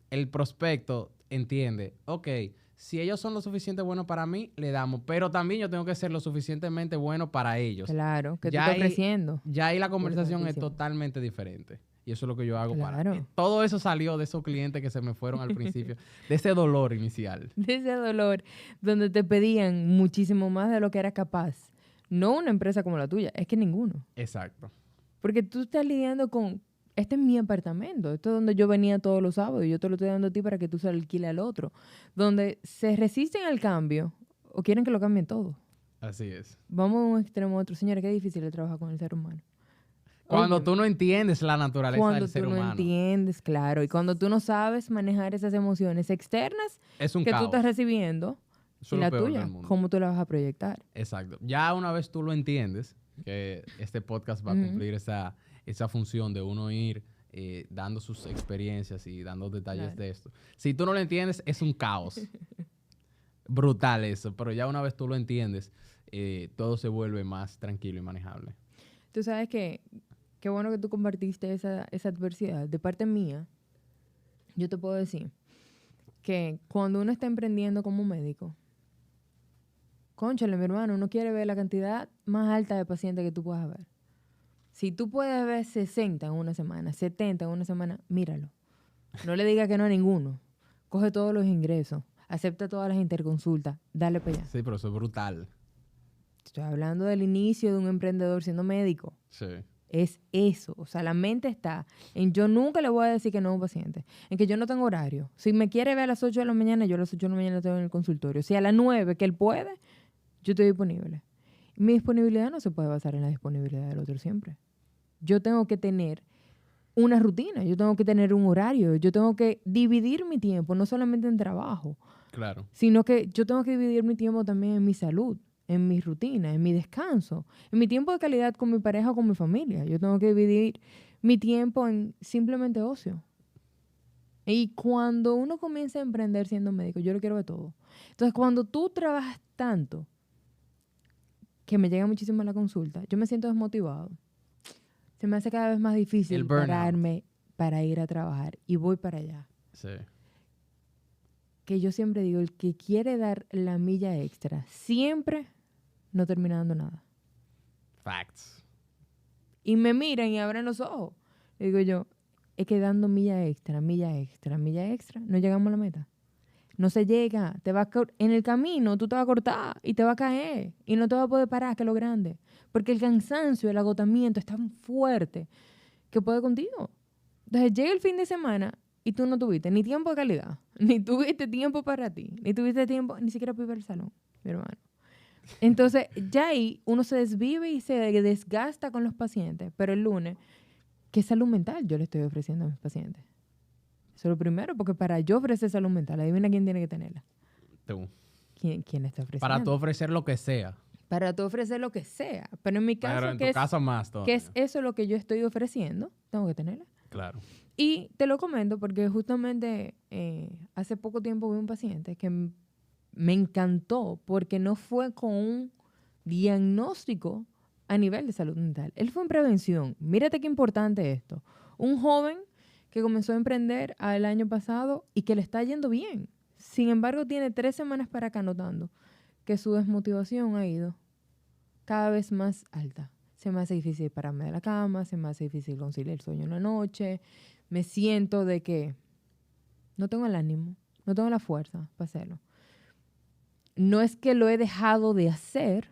el prospecto entiende, ok, si ellos son lo suficiente buenos para mí, le damos, pero también yo tengo que ser lo suficientemente bueno para ellos. Claro, que tú estás creciendo. Ya ahí la conversación es totalmente diferente. Y eso es lo que yo hago Claro. para... Todo eso salió de esos clientes que se me fueron al principio, de ese dolor inicial. De ese dolor donde te pedían muchísimo más de lo que era capaz. No una empresa como la tuya, es que ninguno. Exacto. Porque tú estás lidiando con, este es mi apartamento, esto es donde yo venía todos los sábados y yo te lo estoy dando a ti para que tú se lo alquiles al otro. Donde se resisten al cambio o quieren que lo cambien todo. Así es. Vamos de un extremo a otro. Señora, qué difícil es trabajar con el ser humano. Cuando Oye, tú no entiendes la naturaleza cuando del ser tú no humano, entiendes, claro, y cuando tú no sabes manejar esas emociones externas es un que tú caos. estás recibiendo Eso y es lo la peor tuya, del mundo. ¿cómo tú la vas a proyectar? Exacto. Ya una vez tú lo entiendes, que este podcast va a cumplir esa función de uno ir dando sus experiencias y dando detalles Claro. de esto. Si tú no lo entiendes, es un caos. Brutal eso. Pero ya una vez tú lo entiendes, todo se vuelve más tranquilo y manejable. Tú sabes que qué bueno que tú compartiste esa adversidad. De parte mía, yo te puedo decir que cuando uno está emprendiendo como médico, cónchale, mi hermano, uno quiere ver la cantidad más alta de pacientes que tú puedas ver. Si tú puedes ver 60 en una semana, 70 en una semana, míralo. No le digas que no a ninguno. Coge todos los ingresos, acepta todas las interconsultas, dale para allá. Sí, pero eso es brutal. Estoy hablando del inicio de un emprendedor siendo médico. Sí. Es eso. O sea, la mente está en yo nunca le voy a decir que no a un paciente. En que yo no tengo horario. Si me quiere ver a las 8 de la mañana, yo a las 8 de la mañana estoy en el consultorio. Si a las 9 que él puede, yo estoy disponible. Mi disponibilidad no se puede basar en la disponibilidad del otro siempre. Yo tengo que tener una rutina, yo tengo que tener un horario, yo tengo que dividir mi tiempo, no solamente en trabajo, Claro. sino que yo tengo que dividir mi tiempo también en mi salud, en mi rutina, en mi descanso, en mi tiempo de calidad con mi pareja o con mi familia. Yo tengo que dividir mi tiempo en simplemente ocio. Y cuando uno comienza a emprender siendo médico, yo lo quiero ver todo. Entonces, cuando tú trabajas tanto, que me llega muchísimo la consulta, yo me siento desmotivado. Se me hace cada vez más El difícil burnout. pararme para ir a trabajar y voy para allá. Sí. Que yo siempre digo, el que quiere dar la milla extra, siempre no termina dando nada. Facts. Y me miran y abren los ojos. Le digo yo, es que dando milla extra, no llegamos a la meta. No se llega. En el camino tú te vas a cortar y te vas a caer. Y no te vas a poder parar, que es lo grande. Porque el cansancio, el agotamiento es tan fuerte que puede contigo. Entonces llega el fin de semana y tú no tuviste ni tiempo de calidad, ni tuviste tiempo para ti, ni tuviste tiempo ni siquiera para ir al salón, mi hermano. Entonces ya ahí uno se desvive y se desgasta con los pacientes. Pero el lunes, ¿qué salud mental yo le estoy ofreciendo a mis pacientes? Eso es lo primero, porque para yo ofrecer salud mental, adivina quién tiene que tenerla. Tú. ¿Quién la está ofreciendo? Para tú ofrecer lo que sea. Para tú ofrecer lo que sea. Pero en mi caso, Pero en tu caso más todavía. que es eso lo que yo estoy ofreciendo, tengo que tenerla. Claro. Y te lo comento porque justamente hace poco tiempo vi un paciente que me encantó porque no fue con un diagnóstico a nivel de salud mental. Él fue en prevención. Mírate qué importante esto. Un joven que comenzó a emprender el año pasado y que le está yendo bien. Sin embargo, tiene 3 semanas para acá notando que su desmotivación ha ido cada vez más alta. Se me hace difícil pararme de la cama, se me hace difícil conciliar el sueño en la noche. Me siento de que no tengo el ánimo, no tengo la fuerza para hacerlo. No es que lo he dejado de hacer,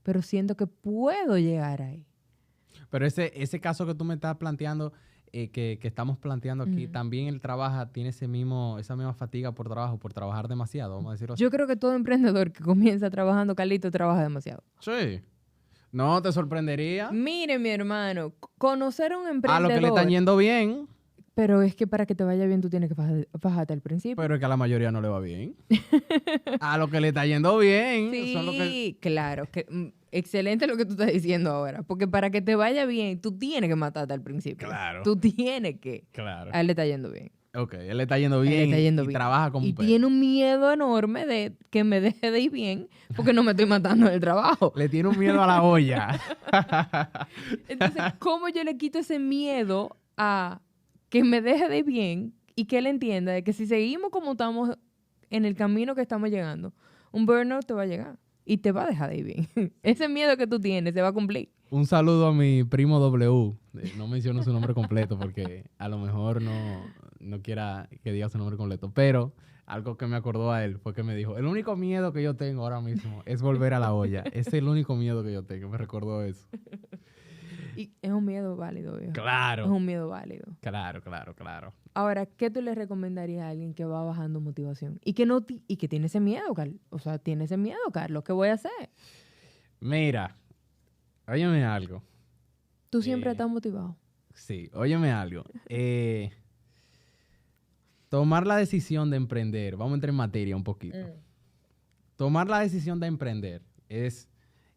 pero siento que puedo llegar ahí. Pero ese caso que tú me estás planteando, que estamos planteando aquí, Ujú. también él tiene esa misma fatiga por trabajar demasiado, vamos a decirlo así. Yo creo que todo emprendedor que comienza trabajando, Carlito, trabaja demasiado. Sí. No te sorprendería. Mire, mi hermano, conocer a un A emprendedor... lo que le están yendo bien, Pero es que para que te vaya bien tú tienes que fajarte al principio. pero es que a la mayoría no le va bien. A lo que le está yendo bien. Sí, Son lo que... claro. Excelente lo que tú estás diciendo ahora. Porque para que te vaya bien, tú tienes que matarte al principio. Claro. Tú tienes que. Claro. A él le está yendo bien. Ok, él le está yendo A él le bien está yendo y bien. trabaja como Y un perro. tiene un miedo enorme de que me deje de ir bien porque no me estoy matando en el trabajo. Le tiene un miedo a la olla. Entonces, ¿cómo yo le quito ese miedo a que me deje de ir bien y que él entienda de que si seguimos como estamos en el camino que estamos llegando, un burnout te va a llegar y te va a dejar de ir bien? Ese miedo que tú tienes se va a cumplir. Un saludo a mi primo W. No menciono su nombre completo porque a lo mejor no quiera que diga su nombre completo. Pero algo que me acordó a él fue que me dijo, el único miedo que yo tengo ahora mismo es volver a la olla. Ese es el único miedo que yo tengo. Me recordó eso. Y es un miedo válido, viejo. Claro. Es un miedo válido. Claro. Ahora, ¿qué tú le recomendarías a alguien que va bajando motivación? Y que tiene ese miedo, Carlos. O sea, tiene ese miedo, Carlos. ¿Qué voy a hacer? Mira, óyeme algo. ¿Tú siempre estás motivado? Sí, óyeme algo. Tomar la decisión de emprender, vamos a entrar en materia un poquito. Tomar la decisión de emprender es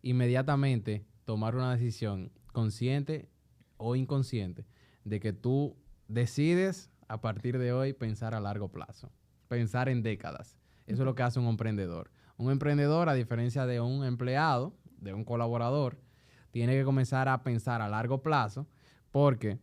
inmediatamente tomar una decisión consciente o inconsciente de que tú decides a partir de hoy pensar a largo plazo, pensar en décadas. Eso es lo que hace un emprendedor. Un emprendedor, a diferencia de un empleado, de un colaborador, tiene que comenzar a pensar a largo plazo porque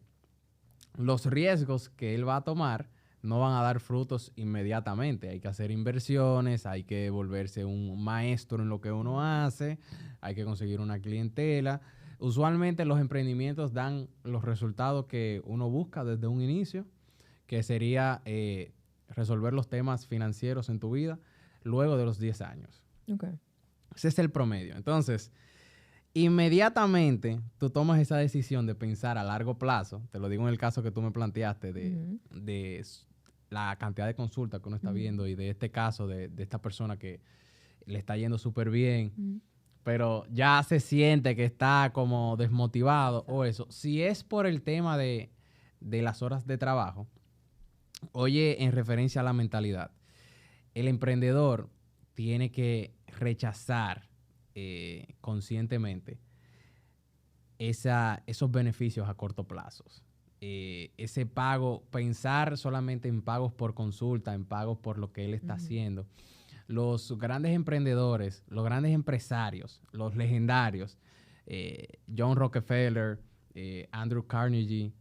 los riesgos que él va a tomar no van a dar frutos inmediatamente. Hay que hacer inversiones, hay que volverse un maestro en lo que uno hace, hay que conseguir una clientela. Usualmente los emprendimientos dan los resultados que uno busca desde un inicio, que sería resolver los temas financieros en tu vida luego de los 10 años. Okay. Ese es el promedio. Entonces, inmediatamente tú tomas esa decisión de pensar a largo plazo, te lo digo en el caso que tú me planteaste de la cantidad de consultas que uno está viendo y de este caso de esta persona que le está yendo súper bien, pero ya se siente que está como desmotivado o eso. Si es por el tema de las horas de trabajo, oye, en referencia a la mentalidad, el emprendedor tiene que rechazar conscientemente esos beneficios a corto plazo. Ese pago, pensar solamente en pagos por consulta, en pagos por lo que él está haciendo. Los grandes emprendedores, los grandes empresarios, los legendarios, John Rockefeller, Andrew Carnegie,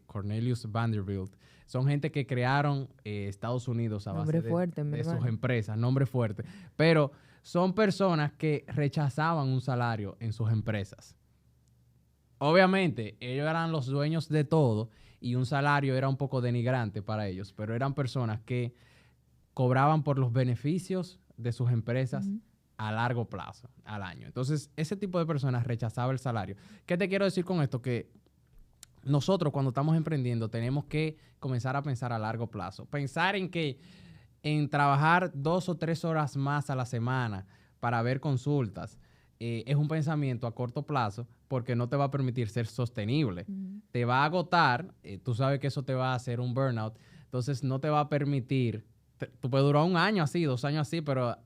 Cornelius Vanderbilt, son gente que crearon Estados Unidos a base de sus empresas, nombre fuerte, pero son personas que rechazaban un salario en sus empresas. Obviamente, ellos eran los dueños de todo y un salario era un poco denigrante para ellos, pero eran personas que cobraban por los beneficios de sus empresas a largo plazo, al año. Entonces, ese tipo de personas rechazaba el salario. ¿Qué te quiero decir con esto? Que nosotros cuando estamos emprendiendo tenemos que comenzar a pensar a largo plazo. Pensar en trabajar 2 o 3 horas más a la semana para ver consultas es un pensamiento a corto plazo porque no te va a permitir ser sostenible. Te va a agotar, tú sabes que eso te va a hacer un burnout, entonces no te va a permitir, tú puedes durar 1 año así, 2 años así, pero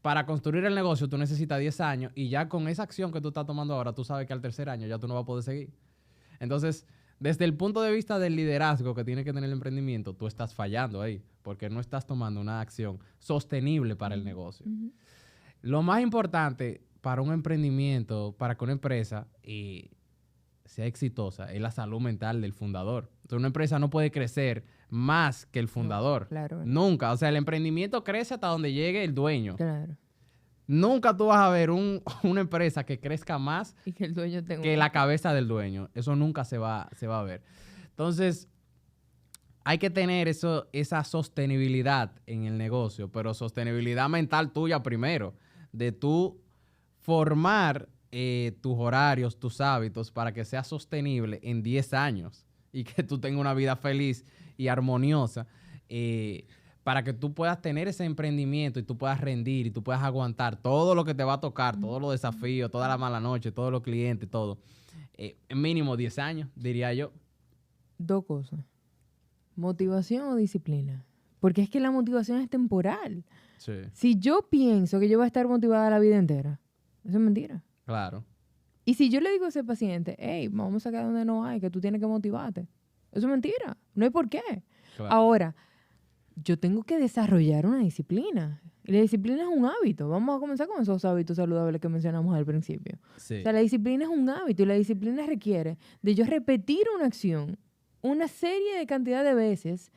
para construir el negocio tú necesitas 10 años y ya con esa acción que tú estás tomando ahora, tú sabes que al 3er año ya tú no vas a poder seguir. Entonces, desde el punto de vista del liderazgo que tiene que tener el emprendimiento, tú estás fallando ahí porque no estás tomando una acción sostenible para el negocio. Lo más importante para un emprendimiento, para que una empresa sea exitosa, es la salud mental del fundador. Entonces, una empresa no puede crecer más que el fundador. No, claro. Nunca. O sea, el emprendimiento crece hasta donde llegue el dueño. Claro. Nunca tú vas a ver una empresa que crezca más y que el dueño tenga que la cabeza del dueño. Eso nunca se va a ver. Entonces, hay que tener esa sostenibilidad en el negocio, pero sostenibilidad mental tuya primero, de tú formar tus horarios, tus hábitos para que sea sostenible en 10 años y que tú tengas una vida feliz y armoniosa, para que tú puedas tener ese emprendimiento y tú puedas rendir y tú puedas aguantar todo lo que te va a tocar, todos los desafíos, toda la mala noche, todos los clientes, todo. Mínimo 10 años, diría yo. 2 cosas. ¿Motivación o disciplina? Porque es que la motivación es temporal. Sí. Si yo pienso que yo voy a estar motivada la vida entera, eso es mentira. Claro. Y si yo le digo a ese paciente, hey, vamos a sacar donde no hay, que tú tienes que motivarte, eso es mentira. No hay por qué. Claro. Ahora, yo tengo que desarrollar una disciplina. Y la disciplina es un hábito. Vamos a comenzar con esos hábitos saludables que mencionamos al principio. Sí. O sea, la disciplina es un hábito y la disciplina requiere de yo repetir una acción una serie de cantidad de veces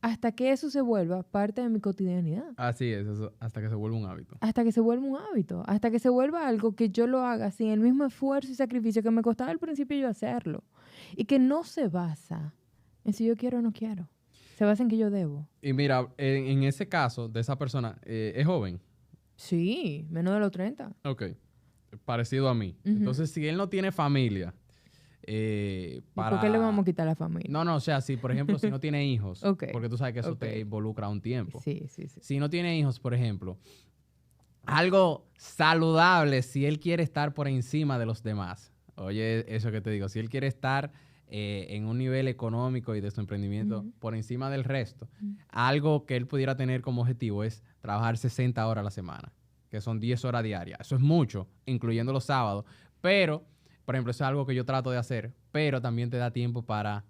hasta que eso se vuelva parte de mi cotidianidad. Así es, eso, hasta que se vuelva un hábito. Hasta que se vuelva un hábito, hasta que se vuelva algo que yo lo haga sin el mismo esfuerzo y sacrificio que me costaba al principio yo hacerlo. Y que no se basa en si yo quiero o no quiero. Se basa en que yo debo. Y mira, en ese caso de esa persona, ¿es joven? Sí, menos de los 30. Ok, parecido a mí. Entonces, si él no tiene familia, ¿Y por qué le vamos a quitar la familia? No, o sea, si por ejemplo, si no tiene hijos, Ok. porque tú sabes que eso Ok. te involucra un tiempo. Sí. Si no tiene hijos, por ejemplo, algo saludable si él quiere estar por encima de los demás. Oye, eso que te digo, si él quiere estar en un nivel económico y de su emprendimiento por encima del resto, algo que él pudiera tener como objetivo es trabajar 60 horas a la semana, que son 10 horas diarias. Eso es mucho, incluyendo los sábados. Pero, por ejemplo, eso es algo que yo trato de hacer, pero también te da tiempo para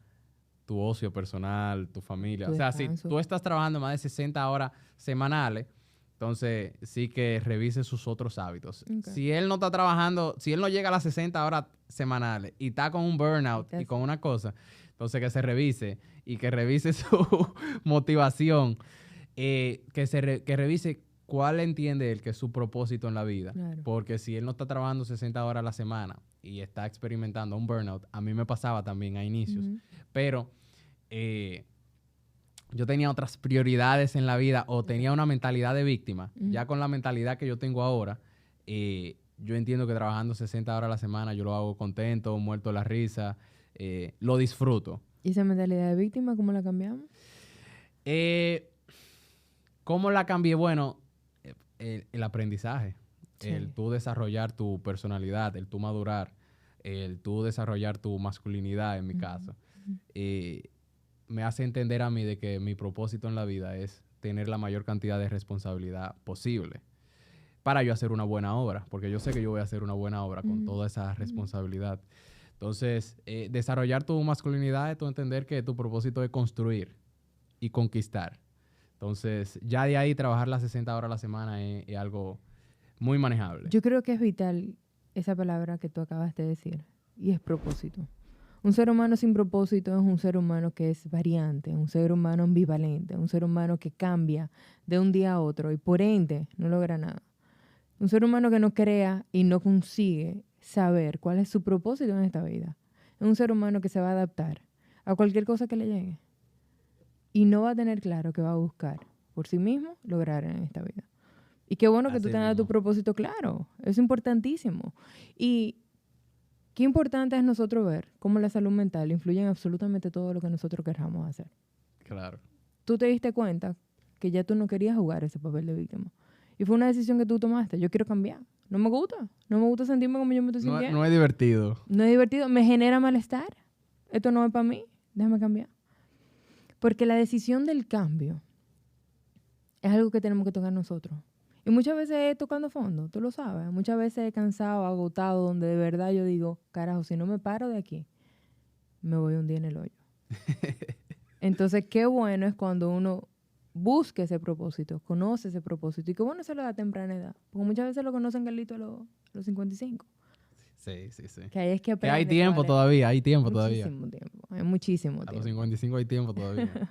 tu ocio personal, tu familia. Tu O sea, si descanso. tú estás trabajando más de 60 horas semanales, entonces sí que revise sus otros hábitos. Ok. Si él no está trabajando, si él no llega a las 60 horas semanales y está con un burnout y con una cosa, entonces que se revise y que revise su motivación, que revise cuál entiende él que es su propósito en la vida. Claro. Porque si él no está trabajando 60 horas a la semana y está experimentando un burnout, a mí me pasaba también a inicios, pero yo tenía otras prioridades en la vida o tenía una mentalidad de víctima. Ya con la mentalidad que yo tengo ahora, yo entiendo que trabajando 60 horas a la semana yo lo hago contento, muerto de la risa, lo disfruto. ¿Y esa mentalidad de víctima cómo la cambiamos? ¿Cómo la cambié? Bueno, el aprendizaje, Sí. el tú desarrollar tu personalidad, el tú madurar, el tú desarrollar tu masculinidad, en mi caso. Me hace entender a mí de que mi propósito en la vida es tener la mayor cantidad de responsabilidad posible para yo hacer una buena obra, porque yo sé que yo voy a hacer una buena obra con toda esa responsabilidad. Entonces, desarrollar tu masculinidad es tu entender que tu propósito es construir y conquistar. Entonces, ya de ahí trabajar las 60 horas a la semana es algo muy manejable. Yo creo que es vital esa palabra que tú acabas de decir, y es propósito. Un ser humano sin propósito es un ser humano que es variante, un ser humano ambivalente, un ser humano que cambia de un día a otro y por ende no logra nada. Un ser humano que no crea y no consigue saber cuál es su propósito en esta vida. Es un ser humano que se va a adaptar a cualquier cosa que le llegue y no va a tener claro que va a buscar por sí mismo lograr en esta vida. Y qué bueno que tú Así tengas tu mismo. propósito claro. Es importantísimo. Y qué importante es nosotros ver cómo la salud mental influye en absolutamente todo lo que nosotros queramos hacer. Claro. Tú te diste cuenta que ya tú no querías jugar ese papel de víctima. Y fue una decisión que tú tomaste. Yo quiero cambiar. No me gusta. No me gusta sentirme como yo me estoy No, sintiendo. no es divertido. No es divertido. Me genera malestar. Esto no es para mí. Déjame cambiar. Porque la decisión del cambio es algo que tenemos que tocar nosotros. Y muchas veces es tocando fondo, tú lo sabes. Muchas veces he cansado, agotado, donde de verdad yo digo, carajo, si no me paro de aquí, me voy un día en el hoyo. Entonces, qué bueno es cuando uno busque ese propósito, conoce ese propósito. Y qué bueno se lo da a temprana edad. Porque muchas veces lo conocen Carlito a los 55. Sí. Que ahí es que Que hay aprende tiempo cuál es. todavía, hay tiempo todavía. Muchísimo tiempo. Hay muchísimo A los tiempo. 55 hay tiempo todavía.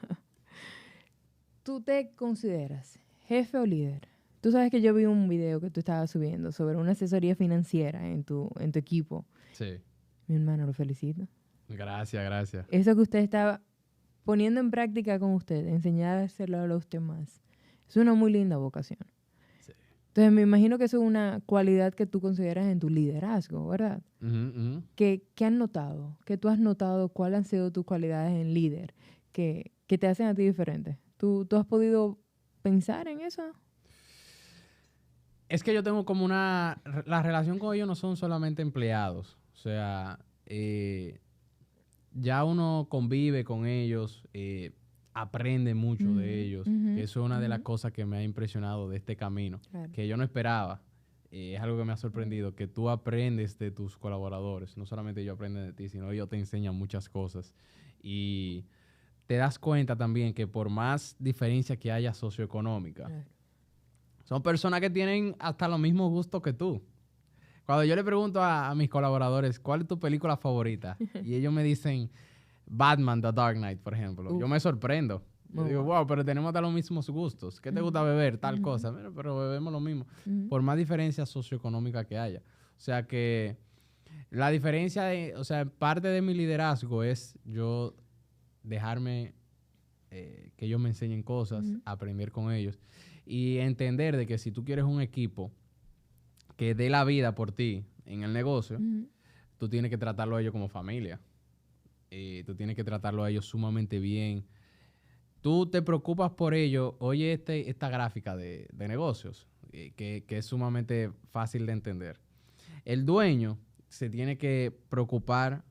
¿Tú te consideras jefe o líder? Tú sabes que yo vi un video que tú estabas subiendo sobre una asesoría financiera en tu equipo. Sí. Mi hermano, lo felicito. Gracias. Eso que usted estaba poniendo en práctica con usted, enseñárselo a los demás, es una muy linda vocación. Sí. Entonces, me imagino que eso es una cualidad que tú consideras en tu liderazgo, ¿verdad? ¿Qué has notado? ¿Qué tú has notado? ¿Cuáles han sido tus cualidades en líder que te hacen a ti diferente? ¿Tú has podido pensar en eso? Es que yo tengo como la relación con ellos no son solamente empleados. O sea, ya uno convive con ellos, aprende mucho de ellos. Eso es una de las cosas que me ha impresionado de este camino, Claro. que yo no esperaba. Es algo que me ha sorprendido, que tú aprendes de tus colaboradores. No solamente ellos aprenden de ti, sino ellos te enseñan muchas cosas. Y te das cuenta también que por más diferencia que haya socioeconómica, Claro. son personas que tienen hasta los mismos gustos que tú. Cuando yo le pregunto a mis colaboradores, ¿cuál es tu película favorita? Y ellos me dicen Batman, The Dark Knight, por ejemplo. Yo me sorprendo. Yo digo, wow, pero tenemos hasta los mismos gustos. ¿Qué te gusta beber? Tal cosa. Mira, pero bebemos lo mismo. Por más diferencia socioeconómica que haya. O sea que la diferencia, o sea, parte de mi liderazgo es yo dejarme que ellos me enseñen cosas, aprender con ellos y entender de que si tú quieres un equipo que dé la vida por ti en el negocio, tú tienes que tratarlo a ellos como familia. Tú tienes que tratarlo a ellos sumamente bien. Tú te preocupas por ellos. Oye, esta gráfica de negocios, que es sumamente fácil de entender. El dueño se tiene que preocupar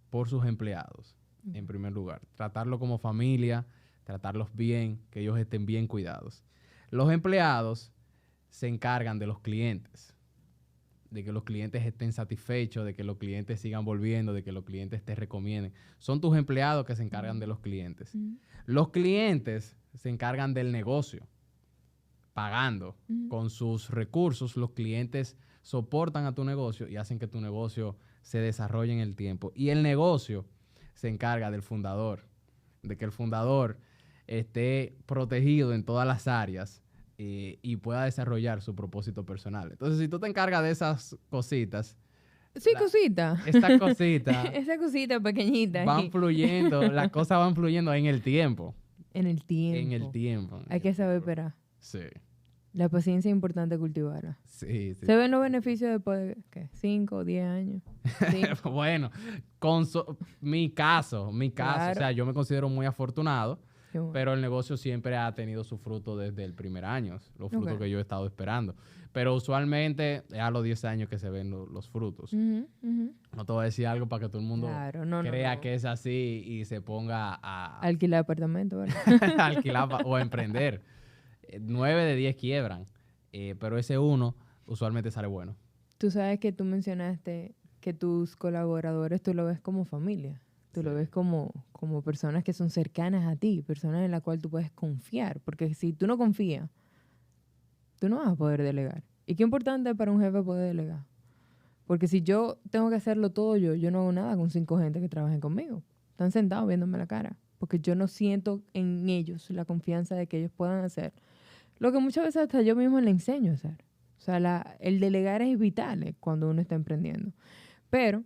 por sus empleados, en primer lugar. Tratarlo como familia, tratarlos bien, que ellos estén bien cuidados. Los empleados se encargan de los clientes, de que los clientes estén satisfechos, de que los clientes sigan volviendo, de que los clientes te recomienden. Son tus empleados que se encargan de los clientes. Los clientes se encargan del negocio, pagando. Con sus recursos, los clientes soportan a tu negocio y hacen que tu negocio se desarrolle en el tiempo. Y el negocio se encarga del fundador, de que el fundador esté protegido en todas las áreas y pueda desarrollar su propósito personal. Entonces, si tú te encargas de esas cositas... Sí, cosita. Estas cositas... Esa cosita pequeñita. Van fluyendo, las cosas van fluyendo en el tiempo. En el tiempo. En el tiempo. Hay que saber esperar. Sí. La paciencia es importante cultivarla. Sí, sí. ¿Se ven los beneficios después de ¿qué? 5 o 10 años? Bueno, con mi caso, Claro. o sea, yo me considero muy afortunado, Bueno. pero el negocio siempre ha tenido su fruto desde el primer año, los frutos que yo he estado esperando. Pero usualmente es a los 10 años que se ven los frutos. No te voy a decir algo para que todo el mundo crea que es así y se ponga a alquilar apartamento, ¿verdad? alquilar o a emprender. 9 de 10 quiebran, pero ese uno usualmente sale bueno. Tú sabes que tú mencionaste que tus colaboradores tú lo ves como familia. Tú lo ves como personas que son cercanas a ti, personas en las cuales tú puedes confiar. Porque si tú no confías, tú no vas a poder delegar. Y qué importante es para un jefe poder delegar. Porque si yo tengo que hacerlo todo yo no hago nada con 5 gente que trabajen conmigo. Están sentados viéndome la cara. Porque yo no siento en ellos la confianza de que ellos puedan hacer lo que muchas veces hasta yo mismo le enseño a hacer. O sea, el delegar es vital cuando uno está emprendiendo. Pero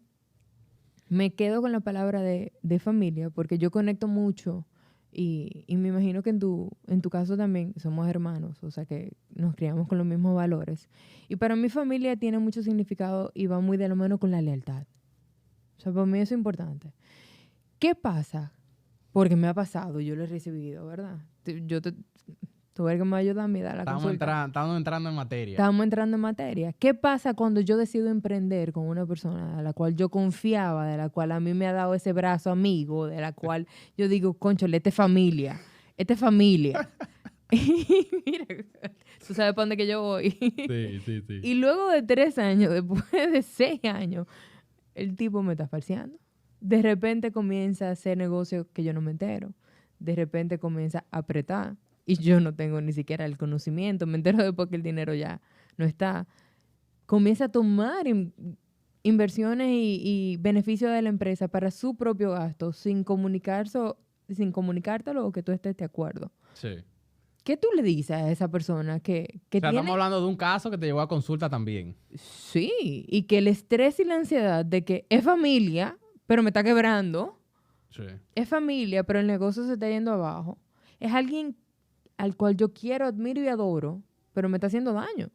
me quedo con la palabra de familia porque yo conecto mucho y me imagino que en tu caso también somos hermanos, o sea que nos criamos con los mismos valores. Y para mí familia tiene mucho significado y va muy de la mano con la lealtad. O sea, para mí eso es importante. ¿Qué pasa? Porque me ha pasado, yo lo he recibido, ¿verdad? Tú ves que me ayuda a mí a dar la consulta. Estamos entrando en materia. Estamos entrando en materia. ¿Qué pasa cuando yo decido emprender con una persona a la cual yo confiaba, de la cual a mí me ha dado ese brazo amigo, de la cual yo digo, conchole, esta es familia. Esta es familia. Mira, tú sabes para dónde que yo voy. Sí. Y luego de 3 años, después de 6 años, el tipo me está falseando. De repente comienza a hacer negocios que yo no me entero. De repente comienza a apretar. Y yo no tengo ni siquiera el conocimiento. Me entero después que el dinero ya no está. Comienza a tomar inversiones y beneficios de la empresa para su propio gasto sin comunicártelo o que tú estés de acuerdo. Sí. ¿Qué tú le dices a esa persona que tiene... Estamos hablando de un caso que te llevó a consulta también. Sí, y que el estrés y la ansiedad de que es familia, pero me está quebrando. Sí. Es familia, pero el negocio se está yendo abajo. Es alguien al cual yo quiero, admiro y adoro, pero me está haciendo daño.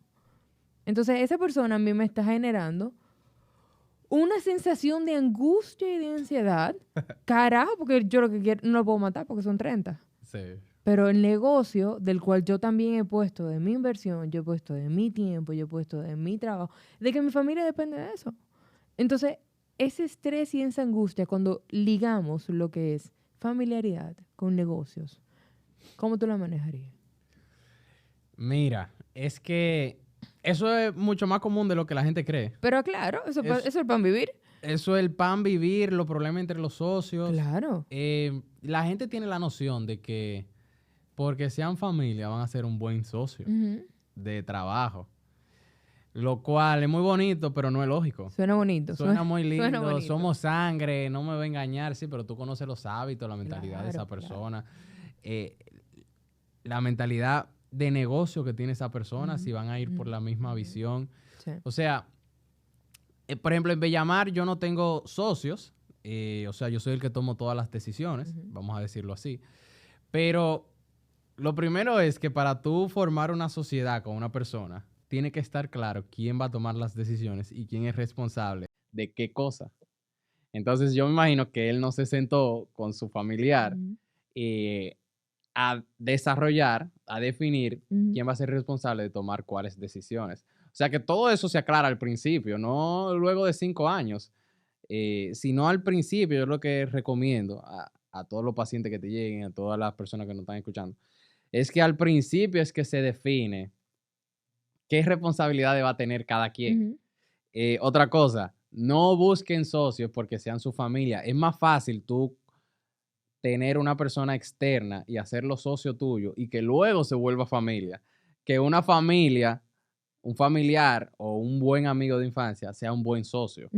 Entonces, esa persona a mí me está generando una sensación de angustia y de ansiedad. Carajo, porque yo lo que quiero no lo puedo matar porque son 30. Sí. Pero el negocio del cual yo también he puesto de mi inversión, yo he puesto de mi tiempo, yo he puesto de mi trabajo, de que mi familia depende de eso. Entonces, ese estrés y esa angustia, cuando ligamos lo que es familiaridad con negocios, ¿cómo tú la manejarías? Mira, es que eso es mucho más común de lo que la gente cree. Pero claro, eso es el pan vivir. Eso es el pan vivir, los problemas entre los socios. Claro. La gente tiene la noción de que porque sean familia van a ser un buen socio de trabajo. Lo cual es muy bonito, pero no es lógico. Suena bonito. Suena muy lindo, suena bonito. Somos sangre, no me va a engañar, sí, pero tú conoces los hábitos, la mentalidad de esa persona. Claro. la mentalidad de negocio que tiene esa persona, si van a ir por la misma visión. Sí. O sea, por ejemplo, en Bellamar yo no tengo socios, o sea, yo soy el que tomo todas las decisiones, vamos a decirlo así. Pero lo primero es que para tú formar una sociedad con una persona, tiene que estar claro quién va a tomar las decisiones y quién es responsable de qué cosa. Entonces yo me imagino que él no se sentó con su familiar a desarrollar, a definir quién va a ser responsable de tomar cuáles decisiones. O sea que todo eso se aclara al principio, no luego de 5 años, sino al principio. Yo lo que recomiendo a todos los pacientes que te lleguen, a todas las personas que nos están escuchando, es que al principio es que se define qué responsabilidades va a tener cada quien. Otra cosa, no busquen socios porque sean su familia. Es más fácil tú tener una persona externa y hacerlo socio tuyo y que luego se vuelva familia, que una familia, un familiar o un buen amigo de infancia sea un buen socio.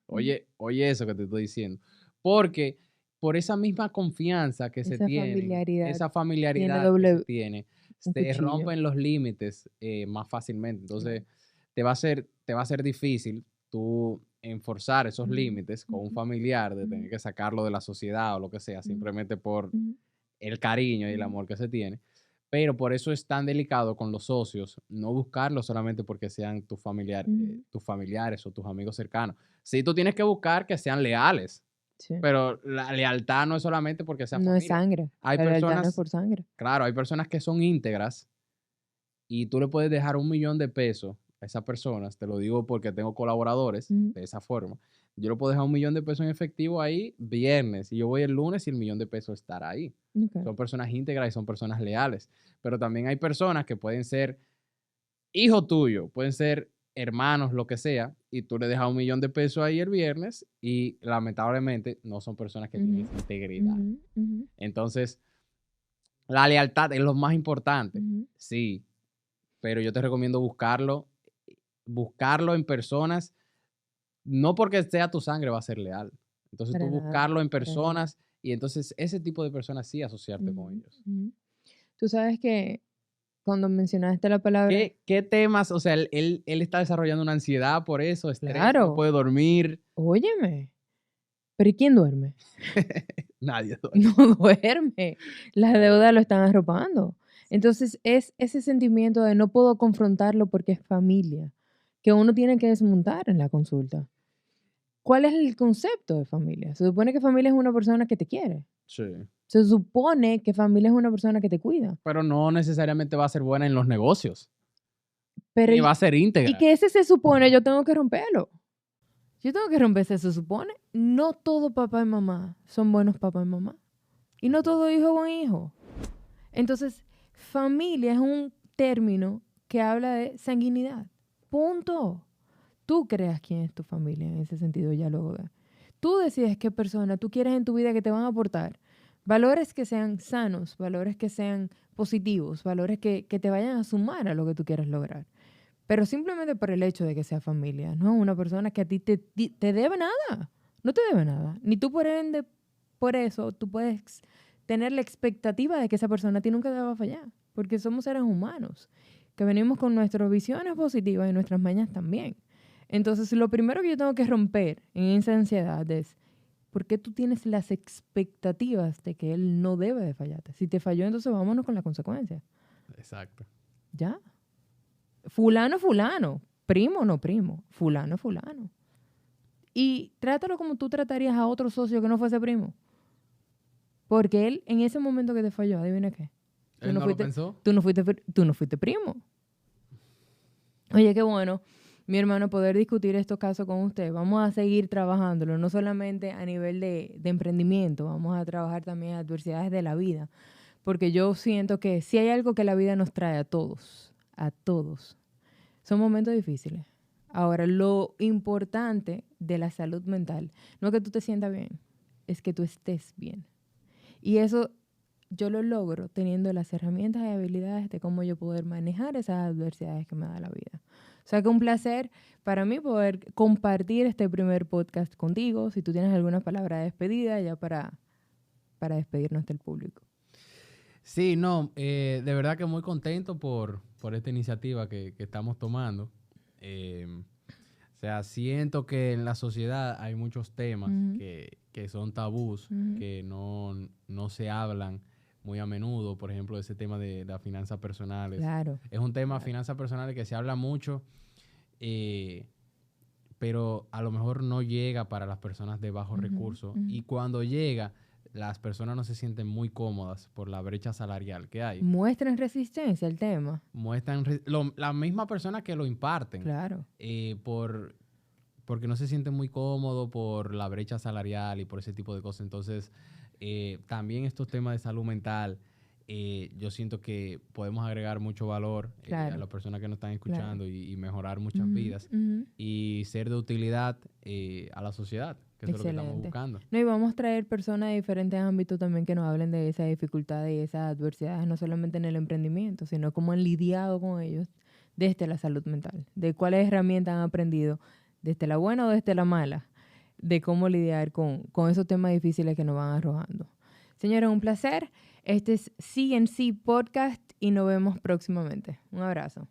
Oye eso que te estoy diciendo. Porque por esa misma confianza que se tiene, esa familiaridad que se tiene, se rompen los límites más fácilmente. Entonces, te va a ser difícil tú enforzar esos límites con un familiar, de tener que sacarlo de la sociedad o lo que sea, simplemente por el cariño y el amor que se tiene. Pero por eso es tan delicado con los socios, no buscarlos solamente porque sean tus familiares o tus amigos cercanos. Sí, tú tienes que buscar que sean leales, pero la lealtad no es solamente porque sea familia. No es sangre. Hay la lealtad personas, no es por sangre. Claro, hay personas que son íntegras y tú le puedes dejar $1,000,000 a esas personas. Te lo digo porque tengo colaboradores de esa forma. Yo le puedo dejar $1,000,000 en efectivo ahí viernes y yo voy el lunes y el $1,000,000 estará ahí. Son personas íntegras y son personas leales. Pero también hay personas que pueden ser hijos tuyos, pueden ser hermanos, lo que sea, y tú le dejas $1,000,000 ahí el viernes y lamentablemente no son personas que tienen integridad. Entonces, la lealtad es lo más importante, sí, pero yo te recomiendo buscarlo en personas, no porque sea tu sangre va a ser leal. Entonces tú buscarlo en personas y entonces ese tipo de personas sí asociarte con ellos. Tú sabes que cuando mencionaste la palabra... ¿Qué temas? O sea, él está desarrollando una ansiedad por eso, estrés, no Claro. puede dormir. Óyeme, ¿pero y quién duerme? Nadie duerme. No duerme. Las deudas lo están arropando. Entonces es ese sentimiento de no puedo confrontarlo porque es familia, que uno tiene que desmontar en la consulta. ¿Cuál es el concepto de familia? Se supone que familia es una persona que te quiere. Sí. Se supone que familia es una persona que te cuida. Pero no necesariamente va a ser buena en los negocios. Pero Ni va a ser íntegra. Y que ese se supone, yo tengo que romperlo. Yo tengo que romper ese se supone. No todo papá y mamá son buenos papá y mamá. Y no todo hijo es buen hijo. Entonces, familia es un término que habla de sanguinidad. Punto. Tú creas quién es tu familia en ese sentido ya luego de. Tú decides qué persona tú quieres en tu vida que te van a aportar. Valores que sean sanos, valores que sean positivos, valores que te vayan a sumar a lo que tú quieres lograr. Pero simplemente por el hecho de que sea familia, no una persona que a ti te debe nada. No te debe nada. Ni tú por ende, por eso, tú puedes tener la expectativa de que esa persona a ti nunca te va a fallar. Porque somos seres humanos, que venimos con nuestras visiones positivas y nuestras mañas también. Entonces, lo primero que yo tengo que romper en esa ansiedad es, ¿por qué tú tienes las expectativas de que él no debe de fallarte? Si te falló, entonces vámonos con la consecuencia. Exacto. Ya. Fulano, fulano. Primo, no primo. Fulano, fulano. Y trátalo como tú tratarías a otro socio que no fuese primo. Porque él, en ese momento que te falló, adivina qué. ¿Él no lo pensó? Tú no fuiste primo. Oye, qué bueno, mi hermano, poder discutir estos casos con usted. Vamos a seguir trabajándolo, no solamente a nivel de emprendimiento, vamos a trabajar también adversidades de la vida. Porque yo siento que si hay algo que la vida nos trae a todos, son momentos difíciles. Ahora, lo importante de la salud mental no es que tú te sientas bien, es que tú estés bien. Y eso yo lo logro teniendo las herramientas y habilidades de cómo yo poder manejar esas adversidades que me da la vida. O sea que un placer para mí poder compartir este primer podcast contigo. Si tú tienes alguna palabra de despedida ya para despedirnos del público. Sí, no, de verdad que muy contento por esta iniciativa que estamos tomando. O sea, siento que en la sociedad hay muchos temas Ujú, que son tabús, ujú. que no se hablan muy a menudo. Por ejemplo, ese tema de las finanzas personales. Claro, Es un tema, claro. finanzas personales, que se habla mucho, eh, pero a lo mejor no llega para las personas de bajos Ujú, recursos. ujú. Y cuando llega, las personas no se sienten muy cómodas por la brecha salarial que hay. Muestran resistencia al tema. La misma persona que lo imparten, Claro, eh, por, porque no se sienten muy cómodos por la brecha salarial y por ese tipo de cosas. Entonces, también estos temas de salud mental, yo siento que podemos agregar mucho valor a claro, las personas que nos están claro. escuchando y mejorar muchas Ujú, vidas ujú. y ser de utilidad a la sociedad, que eso es lo que estamos Excelente. buscando. No, y vamos a traer personas de diferentes ámbitos también que nos hablen de esas dificultades y esas adversidades, no solamente en el emprendimiento, sino cómo han lidiado con ellos desde la salud mental, de cuáles herramientas han aprendido, desde la buena o desde la mala, de cómo lidiar con esos temas difíciles que nos van arrojando. Señores, un placer. Este es CNC Podcast y nos vemos próximamente. Un abrazo.